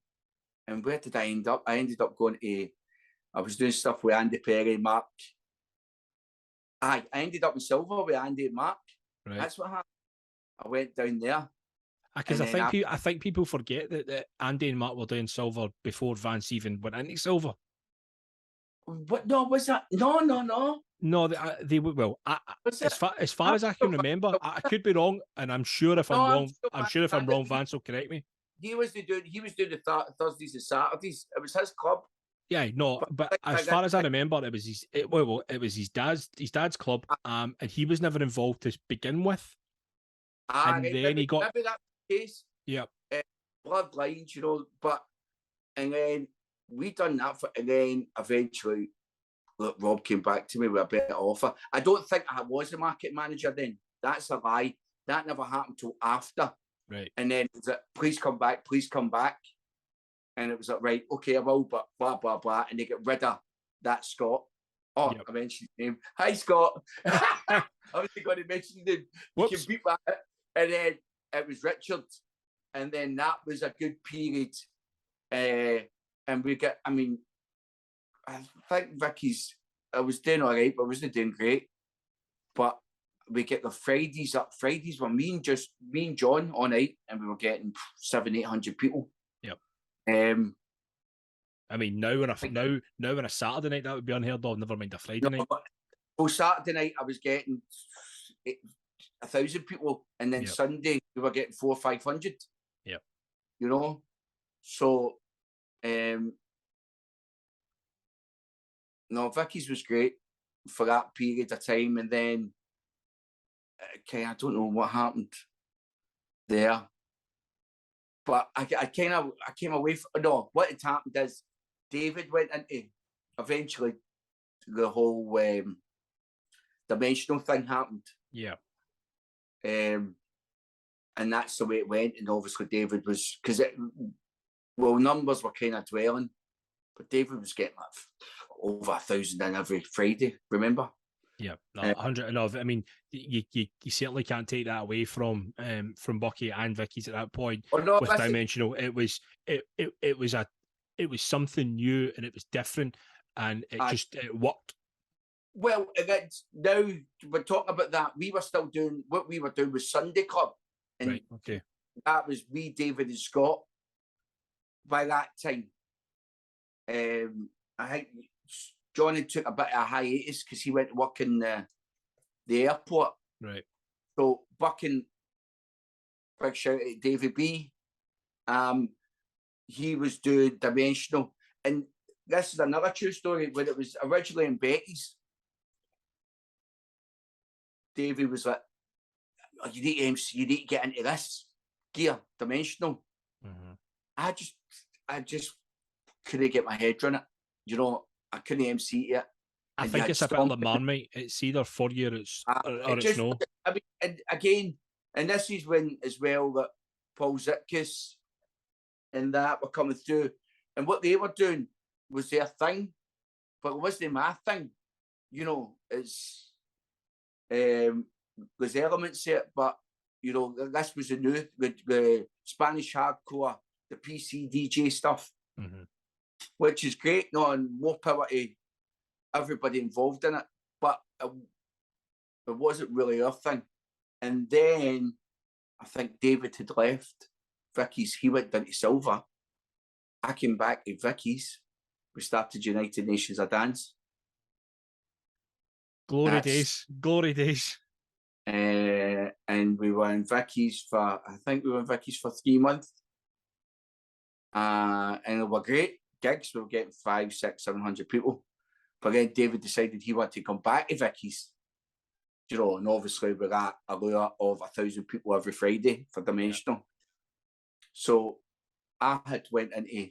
where did I end up? I ended up going to, I was doing stuff with Andy Perry, Mark. I ended up in Silver with Andy and Mark. Right. That's what happened. I went down there. Because I think people forget that Andy and Mark were doing Silver before Vance even went into Silver. What? No, was that? No. No, they would. Well, as far as I can remember, I could be wrong, and I'm sure if I'm wrong, if I'm wrong, Vance will correct me. He was doing the Thursdays and Saturdays. It was his club. Yeah, no, but as far as I remember, it was his dad's club, and he was never involved to begin with. And then he got. Maybe that's the case. Yeah. Bloodlines, and then we done that and then eventually, look, Rob came back to me with a better offer. I don't think I was a market manager then. That's a lie. That never happened till after. Right. And then it was like, please come back. And it was like, right, okay, I will, but blah, blah, blah. And they get rid of that Scott. Oh, yep. I mentioned his name. Hi, Scott. I was going to mention his name. You can beat that. And then it was Richard. And then that was a good period. And we get, I think Vicky's, I was doing all right, but I wasn't doing great. But we get the Fridays up. Fridays were me and John all night, and we were getting 700-800 people. Yep. I mean, now on a Saturday night that would be unheard of. Never mind a Friday night. Well, Saturday night I was getting 1,000 people, and then Sunday we were getting 400 or 500. Yeah. You know, so no, Vicky's was great for that period of time, and then I don't know what happened there, but I came away from, no, what had happened is David went into, eventually the whole dimensional thing happened. Yeah. And that's the way it went. And obviously David was, because numbers were kind of dwelling, but David was getting like over 1,000 in every Friday, remember? Yeah, no, 100 enough. I mean, you certainly can't take that away from Bucky and Vicky's at that point. No, with Dimensional, it was something new and it was different, and it worked. Well, now we're talking about that. We were still doing what we were doing with Sunday Club, and right, okay, that was me, David, and Scott. By that time, I think Johnny took a bit of a hiatus because he went to work in the airport. Right. So Bucking, big shout out to Davey B. He was doing Dimensional, and this is another true story. When it was originally in Becky's, Davey was like, oh, "You need MC, you need to get into this gear, Dimensional." Mm-hmm. I just couldn't get my head around it. You know, I couldn't MC it. I think it's a bit like Marmite. It's either for you or it's no. I mean, and again, and this is when as well that Paul Zitkus and that were coming through, and what they were doing was their thing, but it wasn't my thing. You know, it's there's elements to it, but you know, this was the new the Spanish hardcore, the PC DJ stuff, which is great. No, and more power to everybody involved in it, but it wasn't really our thing. And then I think David had left Vicky's. He went down to Silver. I came back to Vicky's. We started United Nations of Dance. Glory days. And we were in Vicky's for, I think we were in Vicky's for 3 months. And it were great gigs. We were getting 500, 600, 700 people. But then David decided he wanted to come back to Vicky's. You know, and obviously we got a lure of 1,000 people every Friday for Dimensional. So I had went into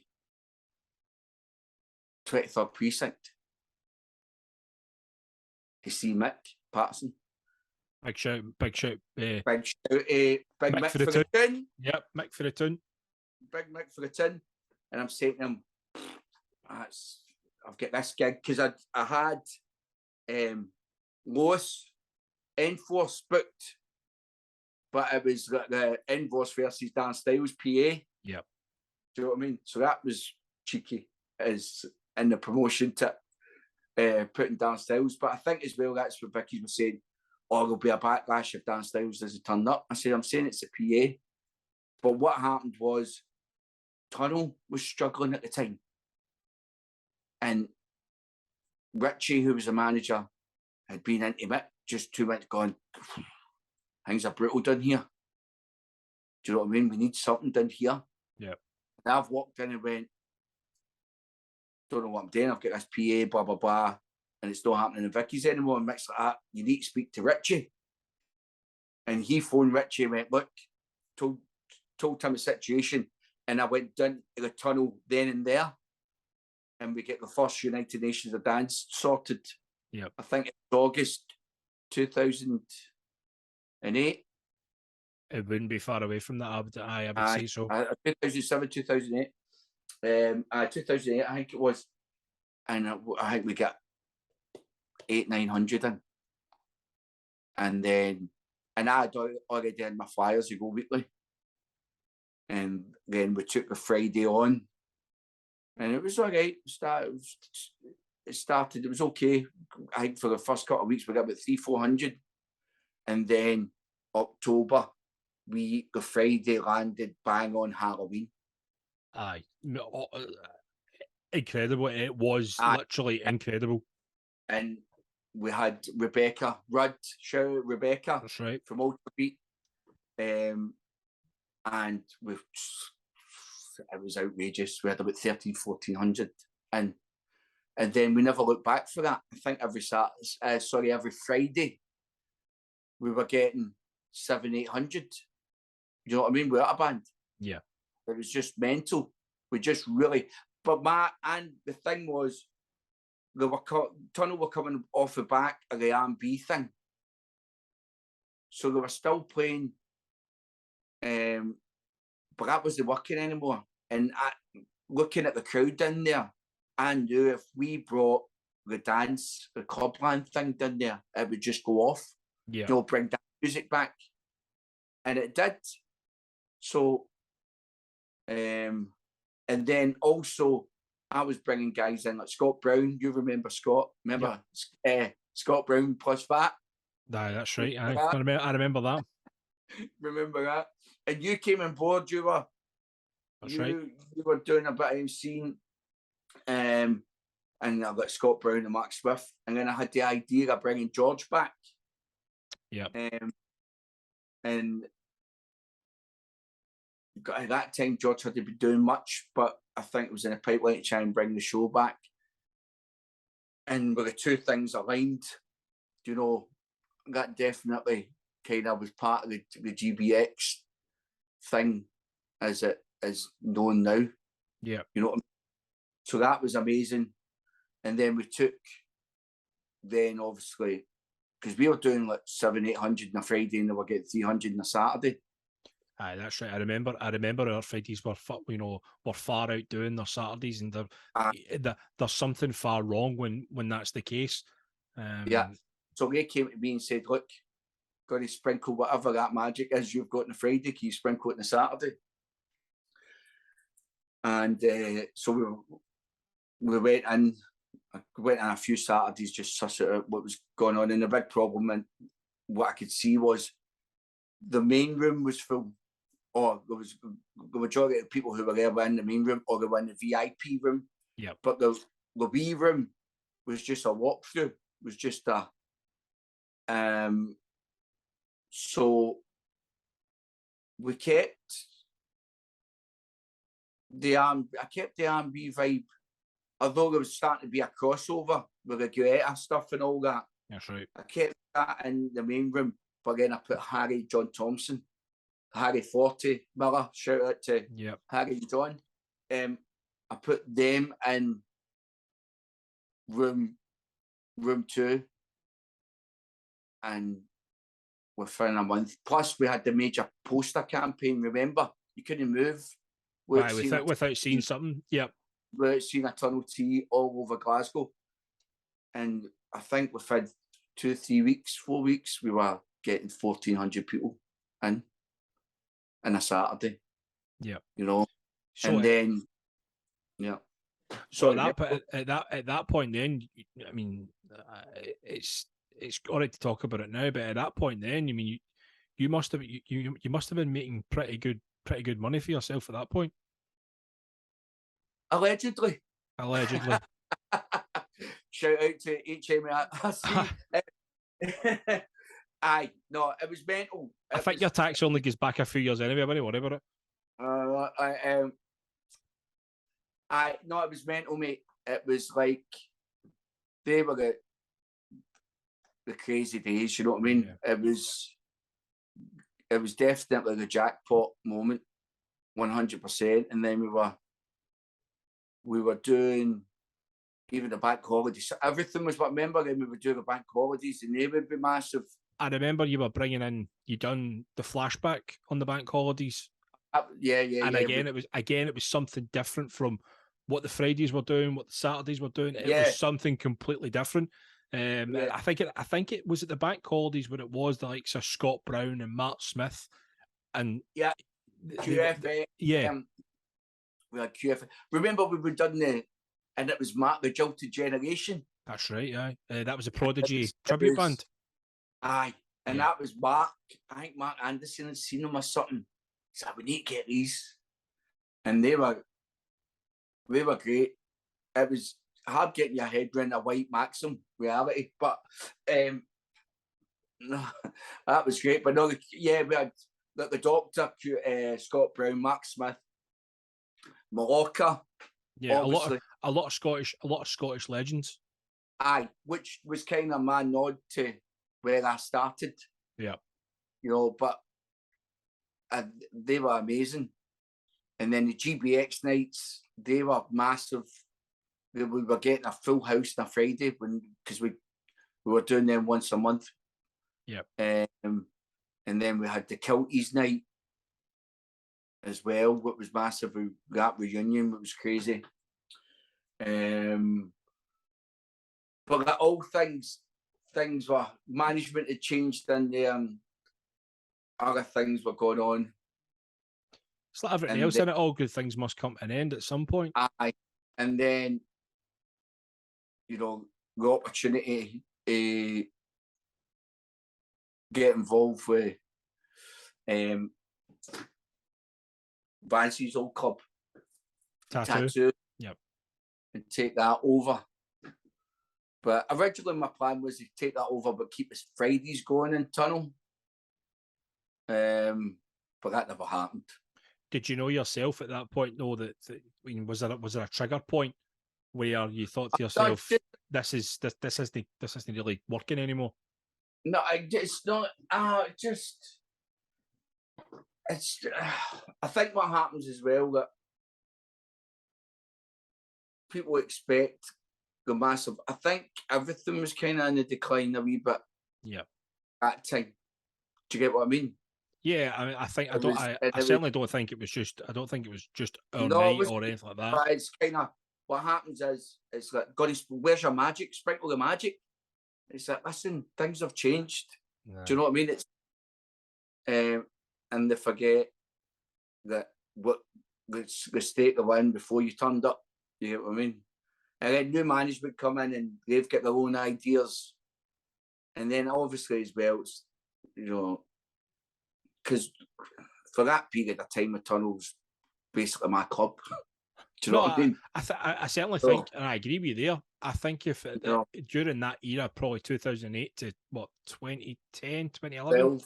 23rd Precinct to see Mick Patterson. Big shout. Big Mick for the tune. Yep, Mick for the tune. Big Mick for the tune. And I'm saying to him, I've got this gig because I had Lois Enforce booked, but it was the Enforce versus Dan Styles PA. Yep. Do you know what I mean? So that was cheeky as in the promotion to putting Dan Styles. But I think as well that's what Vicky was saying, oh, there'll be a backlash if Dan Styles doesn't turn up. I said, I'm saying it's a PA. But what happened was Tunnel was struggling at the time. And Richie, who was the manager, had been into it just 2 minutes gone, things are brutal down here. Do you know what I mean? We need something down here. Yeah. And I've walked in and went, don't know what I'm doing. I've got this PA, blah, blah, blah. And it's not happening in Vicky's anymore. And Mick's like that. You need to speak to Richie. And he phoned Richie and went, look, told him the situation. And I went down to the Tunnel then and there. And we get the first United Nations of Dance sorted. Yeah. I think it's August 2008. It wouldn't be far away from that. I would say so. 2007, 2008. 2008, I think it was. And I think we got 800-900 in. And then, and I had already done my flyers to go weekly. And then we took the Friday on. And it was all right. it started. It was okay. I think for the first couple of weeks we got about 300-400, and then October, the Friday landed bang on Halloween. Aye, incredible! It was literally incredible. And we had Rebecca Rudd, shout out Rebecca. That's right. From Ultrabeat. And it was outrageous. We had about 1,300-1,400, and then we never looked back for that. I think every Friday we were getting 700-800. You know what I mean? Without a band. Yeah. It was just mental. We just really, and the thing was, Tunnel were coming off the back of the R&B thing. So they were still playing, but that wasn't working anymore. And looking at the crowd in there, I knew if we brought the clubland thing down there, it would just go off. Yeah. You know, bring that music back. And it did. So, and then also, I was bringing guys in like Scott Brown. You remember Scott? Remember Scott Brown plus Fat? That's right. I remember that. Remember that? And you came on board. You were doing a bit of MCing, and I got Scott Brown and Mark Swift, and then I had the idea of bringing George back. Yeah. And at that time, George hadn't been doing much, but I think it was in a pipeline to try and bring the show back. And with the two things aligned, you know, that definitely kind of was part of the GBX thing as it is known now. Yeah. You know what I mean? So that was amazing. And then we took, obviously, because we were doing like 700-800 on a Friday and they were getting 300 on a Saturday. Aye, that's right. I remember our Fridays were far out doing their Saturdays, and there's something far wrong when that's the case. Yeah. So they came to me and said, "Look, got to sprinkle whatever that magic is you've got on a Friday. Can you sprinkle it on a Saturday?" And so we went in. I went on a few Saturdays just suss out what was going on. And the big problem, and what I could see, was the main room was full. Or there was the majority of people who were there were in the main room, or they were in the VIP room. Yeah. But the wee room was just a walkthrough. It was just a so we kept I kept the R&B vibe, although there was starting to be a crossover with the Guetta stuff and all that. That's right. I kept that in the main room, but then I put Harry, John Thompson, Harry 40 Miller, shout out to Harry and John. I put them in room 2, and within a month. Plus, we had the major poster campaign. Remember, you couldn't move without seeing something. Yep. Without seeing a Tunnel T all over Glasgow, and I think within 2-3 weeks, 4 weeks, we were getting 1,400 people in a Saturday. Yeah. You know, so and then So at that point, then, I mean, it's all right to talk about it now, but at that point, then, I mean, you must have been making pretty good money for yourself at that point. Allegedly. Shout out to HMRC. Aye, no, it was mental. I think your tax only goes back a few years anyway. I wouldn't worry about it. No, it was mental, mate. It was like they were the crazy days. You know what I mean? Yeah. It was definitely the jackpot moment, 100%. And then we were doing even the bank holidays. So everything was. But remember, then we would do the bank holidays, and they would be massive. I remember you were bringing in. You done the flashback on the bank holidays. Yeah. And it was something different from what the Fridays were doing, what the Saturdays were doing. It was something completely different. I think it was at the bank holidays when it was the likes of Scott Brown and Mark Smith, and QFA. We had QFA. Remember we done and it was Mark the Jilted Generation. That's right, yeah. That was a Prodigy It tribute was, band. Aye, and Yeah. that was Mark. I think Mark Anderson had seen them or something. He said, "We need to get these," and they were great. It was hard getting your head around a white Maxim reality, but no, that was great. But no, yeah, we had the Doctor, Scott Brown, Mark Smith, Malacca. Yeah, obviously. a lot of Scottish legends. Aye, which was kind of my nod to where I started. Yeah, you know, but they were amazing. And then the GBX nights, they were massive. We were getting a full house on a Friday because we were doing them once a month. Yeah. And then we had the Kilties night as well, what was massive. That reunion, it was crazy. But that all things were, management had changed in there and other things were going on. It's like everything else, and all good things must come to an end at some point. Aye. And then, you know, the opportunity to get involved with Vance's old club, Tattoo. Yep. And take that over. But originally my plan was to take that over but keep his Fridays going in Tunnel. But that never happened. Did you know yourself at that point, though, that was there a trigger point where you thought to yourself, this isn't really working anymore? No, it's not. I think what happens as well, that people expect the massive. I think everything was kind of in the decline a wee bit. Yeah. At time. Do you get what I mean? Yeah, I mean, I certainly don't think it was just. I don't think it was just our night or anything like that. But it's kind of what happens is it's like, God, where's your magic? Sprinkle the magic. It's like, listen, things have changed. No. Do you know what I mean? It's and they forget that what the state they were in before you turned up. You get what I mean? And then new management come in and they've got their own ideas. And then obviously as well, it's, you know, because for that period of time, the Tunnel's basically my club. Do you know what I mean? I certainly think, and I agree with you there. I think if during that era, probably 2008 to 2010, 2011,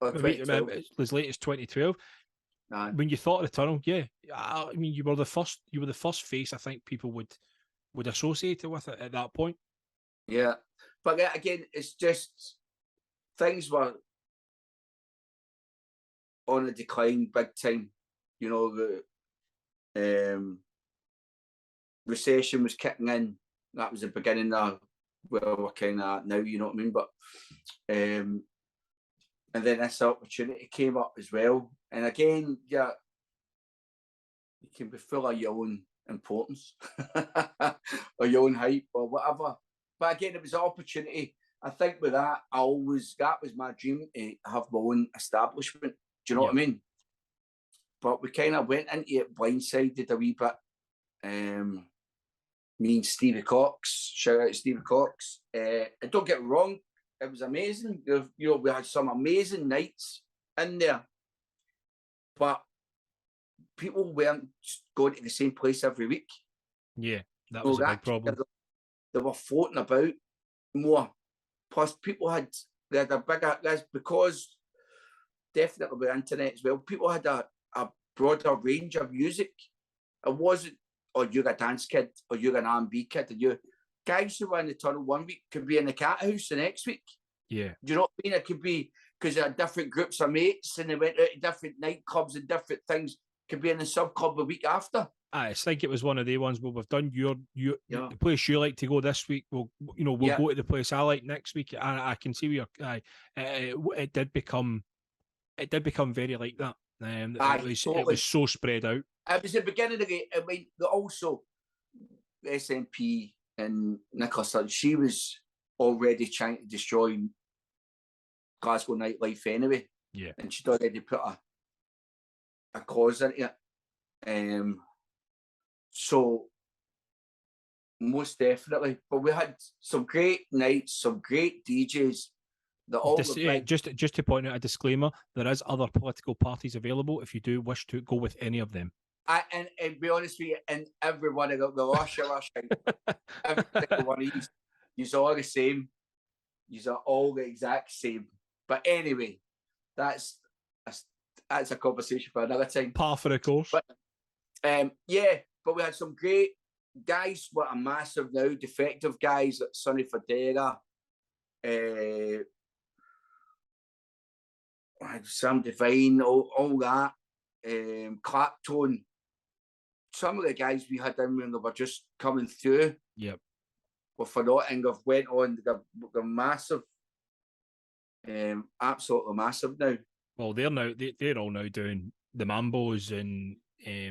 as late as 2012, when you thought of the Tunnel, yeah, I mean, you were the first face I think people would associate it with it at that point. Yeah, but again, it's just things were on a decline big time. You know, the recession was kicking in. That was the beginning of where we're kind of at now, you know what I mean? But and then this opportunity came up as well. And again, yeah, you can be full of your own importance or your own hype or whatever. But again, it was an opportunity. I think with that, that was my dream, to have my own establishment. Do you know what I mean? But we kind of went into it blindsided a wee bit. Me and Stevie Cox, shout out to Stevie Cox. And don't get me wrong, it was amazing. You know, we had some amazing nights in there. But people weren't going to the same place every week. Yeah, that was a big problem. They were floating about more. Plus, people they had a bigger, because definitely with the internet as well, people had a broader range of music. It wasn't, oh, you're a dance kid, or you're an R&B kid, and you guys who were in the Tunnel one week could be in the Cat House the next week. Yeah. Do you know what I mean? It could be because they had different groups of mates and they went out to different nightclubs and different things. Could be in the sub club the week after. I think it was one of the ones where we've done the place you like to go this week. We'll go to the place I like next week. I can see where it did become very like that. It was so spread out. It was the beginning of it. I mean, also SNP and Nicola, she was already trying to destroy Glasgow nightlife anyway. Yeah, and she'd already put a cause into it. So most definitely. But we had some great nights, some great DJs. Just to point out a disclaimer, there is other political parties available if you do wish to go with any of them. And be honest with you, and every one of the Russia, every single one of you're all the same. You're all the exact same. But anyway, that's a conversation for another time. Par for the course. But but we had some great guys. What a massive now defective guys like Sonny Fodera, Sam Devine, all that, Clapton. Some of the guys we had in when they were just coming through. Yep. Were forgotten. They've went on. They're massive. Absolutely massive now. Well, they're all now doing the Mambos and. We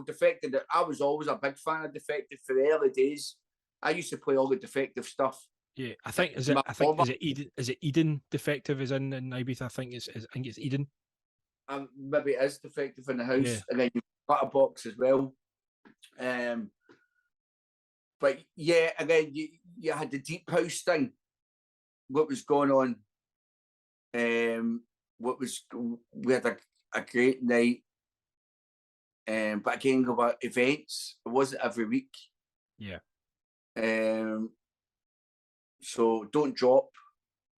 Defected. I was always a big fan of Defected for the early days. I used to play all the Defective stuff. Yeah, is it Eden Defective is in Ibiza? I think it's Eden. Maybe it is Defective in the house, yeah. And then you've got a box as well. But yeah, again, you had the deep house thing. What was going on? We had a great night. But again, there were events. It wasn't every week. Yeah. So Don't Drop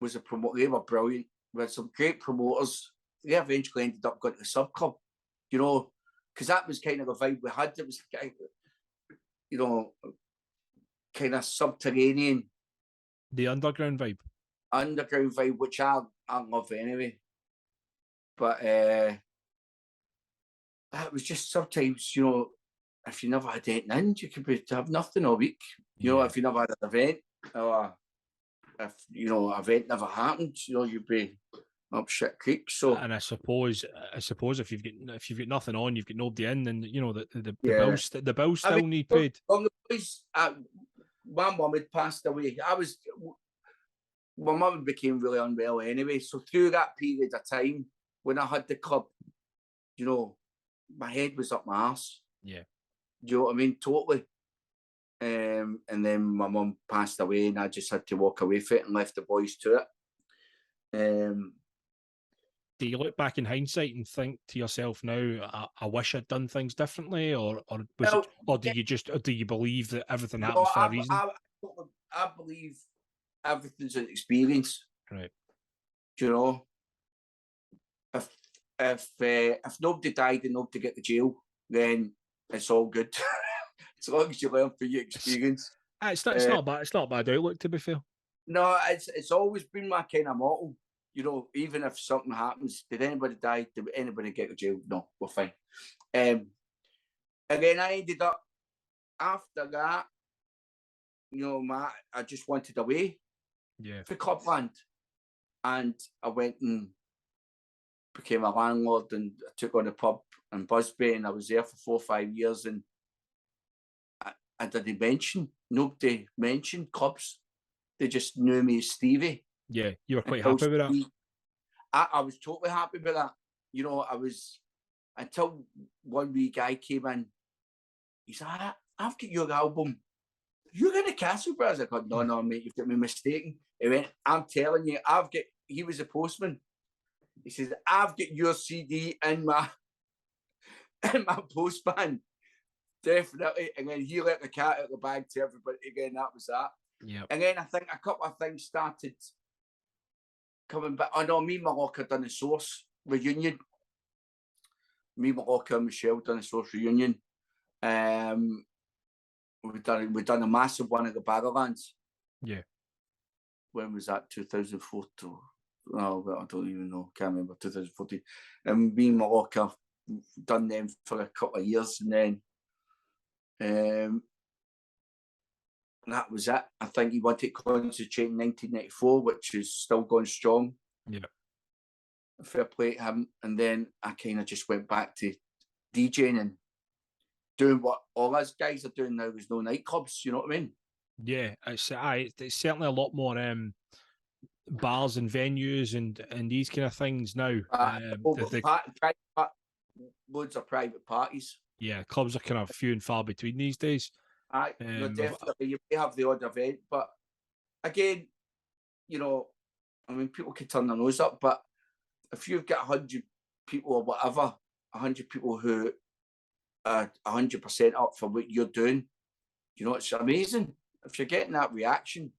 was a promoter. They were brilliant. We had some great promoters. They eventually ended up going to the sub club, because that was kind of the vibe we had. It was kind of, kind of subterranean. The underground vibe. Underground vibe, which I love anyway. But that was just sometimes, if you never had anything in, you could have nothing all week. If you never had an event, or if an event never happened, you'd be up shit creek. So, and I suppose if you've got nothing on, you've got nobody in, then the bills still need paid. Well, the boys, my mum had passed away. My mum became really unwell anyway. So through that period of time, when I had the club, my head was up my arse. Yeah. Do you know what I mean? Totally. And then my mum passed away, and I just had to walk away from it and left the boys to it. Do you look back in hindsight and think to yourself now, I wish I'd done things differently, or do you believe that everything happens for a reason? I believe everything's an experience. Right. Do if nobody died and nobody get to jail, then it's all good. As long as you learn from your experience. It's not bad. It's not a bad outlook, to be fair. No, it's always been my kind of motto. Even if something happens, did anybody die? Did anybody get to jail? No, we're fine. And then I ended up after that. I just wanted away. Yeah. For Clubland, and I went and became a landlord, and I took on a pub in Busby, and I was there for 4 or 5 years, and I didn't nobody mentioned clubs. They just knew me as Stevie. Yeah, you were quite happy with that. I was totally happy with that. I was, until one wee guy came in. He said, I've got your album. You're going to Casio Brothers? I go, no, mate, you've got me mistaken. He went, I'm telling you, he was a postman. He says, I've got your CD in my postband. Definitely. And then he let the cat out of the bag to everybody again. That was that. Yeah. And then I think a couple of things started coming back. I know me and Malacca done a Source reunion. Me, Malacca and Michelle done a Source reunion. We've done a massive one at the Barrowlands. Yeah. When was that? 2014. Oh, I don't even know. Can't remember. 2014. And me and Malacca done them for a couple of years, and then that was it. I think he wanted to concentrate in 1994, which is still going strong. Yeah. Fair play to him. And then I kind of just went back to DJing and doing what all us guys are doing now. There's no nightclubs, you know what I mean? Yeah, it's certainly a lot more bars and venues and these kind of things now. Loads of private parties. Yeah, clubs are kind of few and far between these days. No, definitely. You may have the odd event, but again, you know, I mean, people can turn their nose up, but if you've got 100 people or whatever, 100 people who are 100% up for what you're doing, you know, it's amazing. If you're getting that reaction,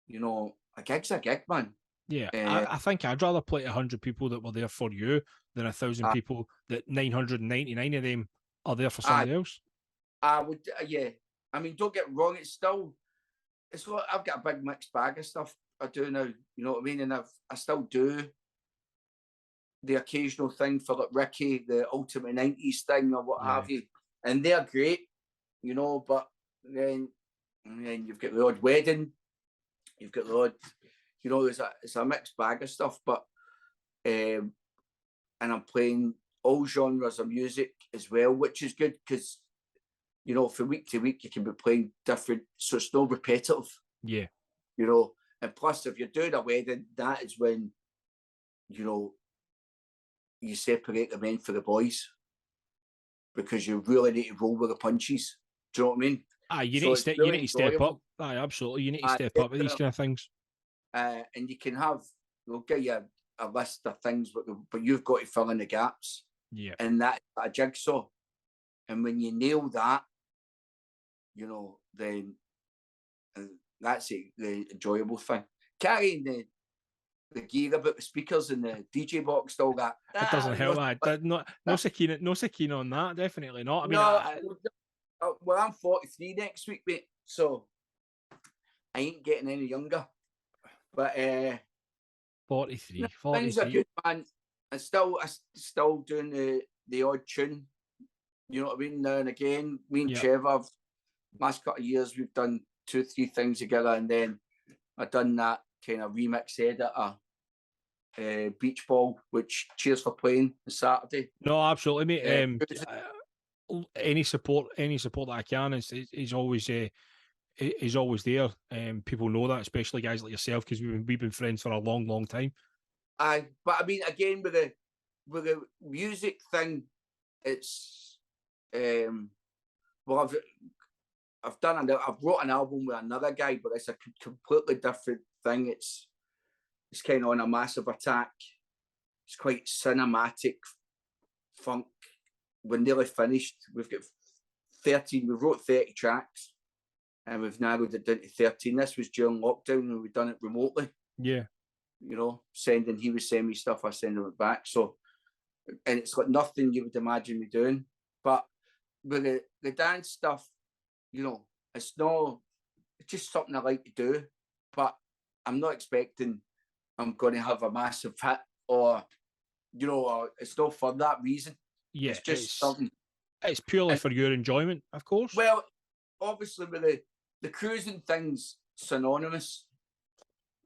you know, a gig's a gig, man. Yeah, I think I'd rather play to 100 people that were there for you than 1,000 people that 999 of them are there for somebody else. I would, yeah. I mean, don't get me wrong, it's like I've got a big mixed bag of stuff I do now, you know what I mean? And I still do the occasional thing for like Ricky, the Ultimate 90s thing or what have you. And they're great, you know, but then you've got the odd wedding, you've got the odd, you know, it's a mixed bag of stuff, but and I'm playing all genres of music as well, which is good because, you know, from week to week you can be playing different, so it's no repetitive. Yeah. You know, and plus if you're doing a wedding, that is when, you know, you separate the men for the boys because you really need to roll with the punches. Do you know what I mean? You need to step up. Absolutely. You need to step up with these kind of things. And you can they'll give you a list of things, but you've got to fill in the gaps. Yeah. And that's a jigsaw. And when you nail that, you know, then that's it, the enjoyable thing. Carrying the gear about the speakers and the DJ box, all that. It doesn't help. No so keen on that. Definitely not. I mean, well, I'm 43 next week, mate. So I ain't getting any younger. But 43. Things are good, man. I'm still doing the odd tune. You know what I mean? Now and again, me and Trevor, last couple of years, we've done 2-3 things together, and then I've done that kind of remix editor, Beach Ball, which cheers for playing on Saturday. No, absolutely, mate. Any support that I can is always there. People know that, especially guys like yourself, because we've been friends for a long, long time. But I mean, again, with the music thing, it's well, I've wrote an album with another guy, but it's a completely different thing. It's kind of on a massive attack. It's quite cinematic funk. We're nearly finished. We've got 13. We wrote 30 tracks, and we've narrowed it down to 13. This was during lockdown, and we've done it remotely. Yeah, you know, he was sending me stuff, I send it back. So, and it's got nothing you would imagine me doing. But with the dance stuff, you know, it's just something I like to do. But I'm not expecting I'm going to have a massive hit, or you know, it's not for that reason. Yeah, it's just something. It's purely for your enjoyment, of course. Well, obviously, with the cruising thing's synonymous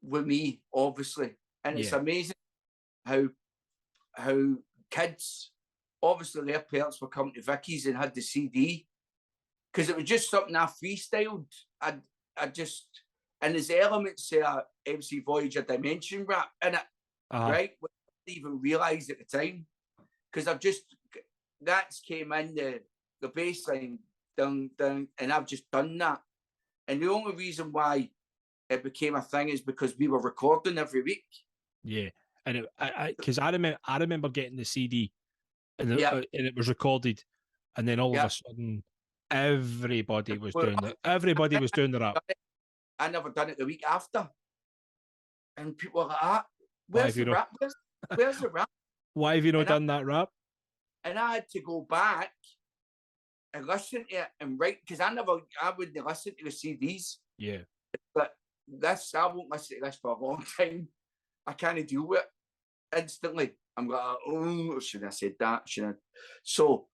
with me, obviously, and it's amazing how kids, obviously, their parents were coming to Vicky's and had the CD because it was just something I freestyled. I just, and there's elements of MC Voyager Dimension rap in it, right? Which I didn't even realise at the time because that's came in the bass line down, and I've just done that. And the only reason why it became a thing is because we were recording every week. Yeah, and because I remember getting the CD, and it was recorded, and then all of a sudden, everybody was doing the rap. I never done it the week after, and people were like, "Where's the rap? Where's the rap? Why have you not done that rap?" And I had to go back and listen to it and write because I wouldn't listen to the CDs. Yeah, but I won't listen to this for a long time. I can't deal with it instantly. I'm like, oh, should I have said that? So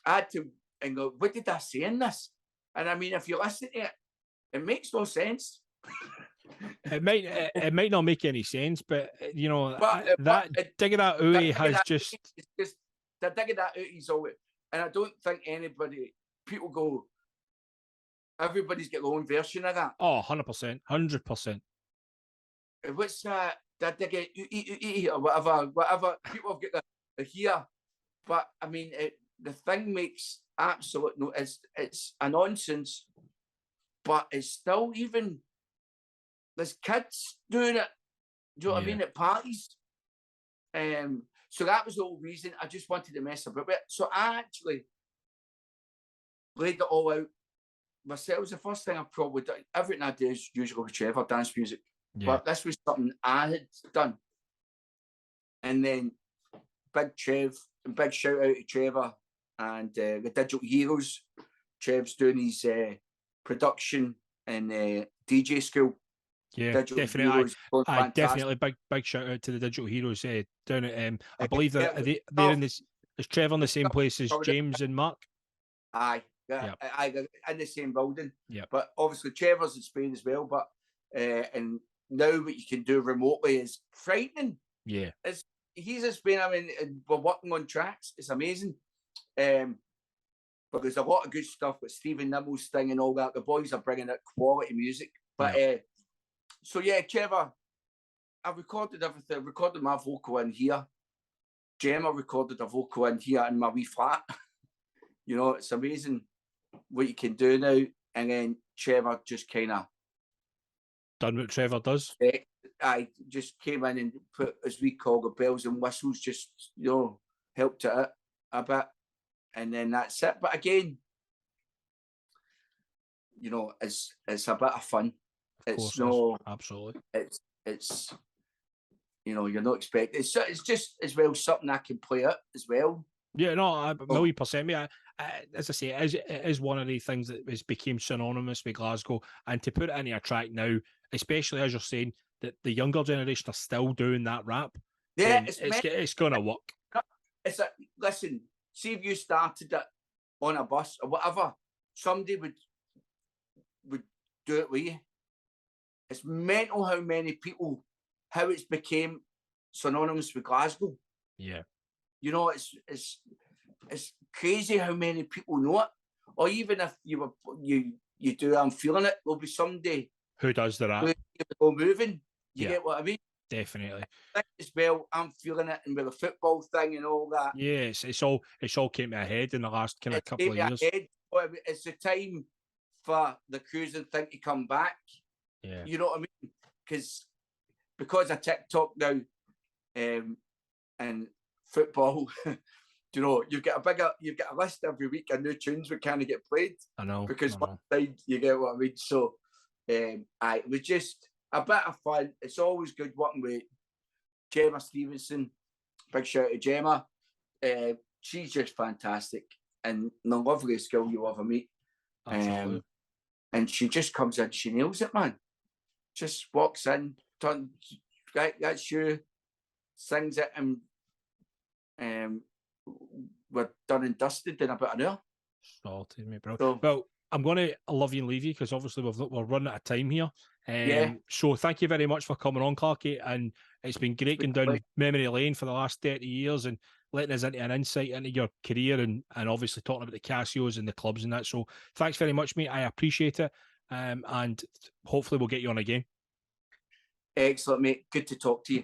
I had to and go, what did I say in this? And I mean, if you listen to it, it makes no sense. It might not make any sense, but you know, digging that out has just the digging that out is all it. And I don't think people go, everybody's got their own version of that. Oh, 100%. 100%. What's that? That they get or whatever. People have got the here. But I mean, the thing makes absolute no. It's a nonsense, but it's still even. There's kids doing it. Do you know what I mean? At parties. So that was the whole reason. I just wanted to mess about with it. So I actually laid it all out myself. It was the first thing I probably done. Everything I do is usually with Trevor, dance music. Yeah. But this was something I had done. And then big shout out to Trevor and the Digital Heroes. Trev's doing his production and DJ school. Yeah, Digital definitely. Heroes, Definitely big shout out to the Digital Heroes down at I believe yeah, they're in this. Is Trevor in the same place as James and Mark? Aye, in the same building. Yeah. But obviously Trevor's in Spain as well. But and now what you can do remotely is frightening. Yeah. He's in Spain. I mean, we're working on tracks. It's amazing. But there's a lot of good stuff with Stephen Nibble's thing and all that. The boys are bringing out quality music. But so yeah, Trevor, I recorded everything. I recorded my vocal in here. Gemma recorded a vocal in here in my wee flat. You know, it's amazing what you can do now. And then Trevor just kind of done what Trevor does. I just came in and put, as we call the bells and whistles, just, you know, helped it a bit. And then that's it. But again, you know, it's a bit of fun. It's no, absolutely. It's you know, you're not expecting. It's just as well something I can play out as well. Yeah, no, a million percent. As I say, it is one of the things that became synonymous with Glasgow, and to put it into a track now, especially as you're saying that the younger generation are still doing that rap. Yeah, it's gonna work. Listen. See if you started it on a bus or whatever, somebody would do it with you. It's mental how many people, how it's became synonymous with Glasgow. Yeah. You know, it's crazy how many people know it. Or even if you do I'm Feeling It, there'll be somebody who does the rap. Go moving. You get what I mean? Definitely. As well, I'm Feeling It, and with the football thing and all that. Yes, it's all came to a head in the last kind of couple of years. It's the time for the cruising thing to come back. Yeah. You know what I mean? Because of TikTok now, and football, you know, you've got a list every week of new tunes that kind of get played. I know. Because one side, you get what I mean. So, it was just a bit of fun. It's always good working with Gemma Stevenson. Big shout out to Gemma. She's just fantastic and the loveliest girl you'll ever meet. And she just comes in, she nails it, man. Just walks in, that's you, sings it, and we're done and dusted in about an hour. Sorted, mate, bro. So, well, I'm going to love you and leave you because obviously we're running out of time here. So thank you very much for coming on, Clarkie, and it's been great going down memory lane for the last 30 years and letting us into an insight into your career and obviously talking about the Casios and the clubs and that. So thanks very much, mate. I appreciate it. And hopefully we'll get you on again. Excellent, mate. Good to talk to you.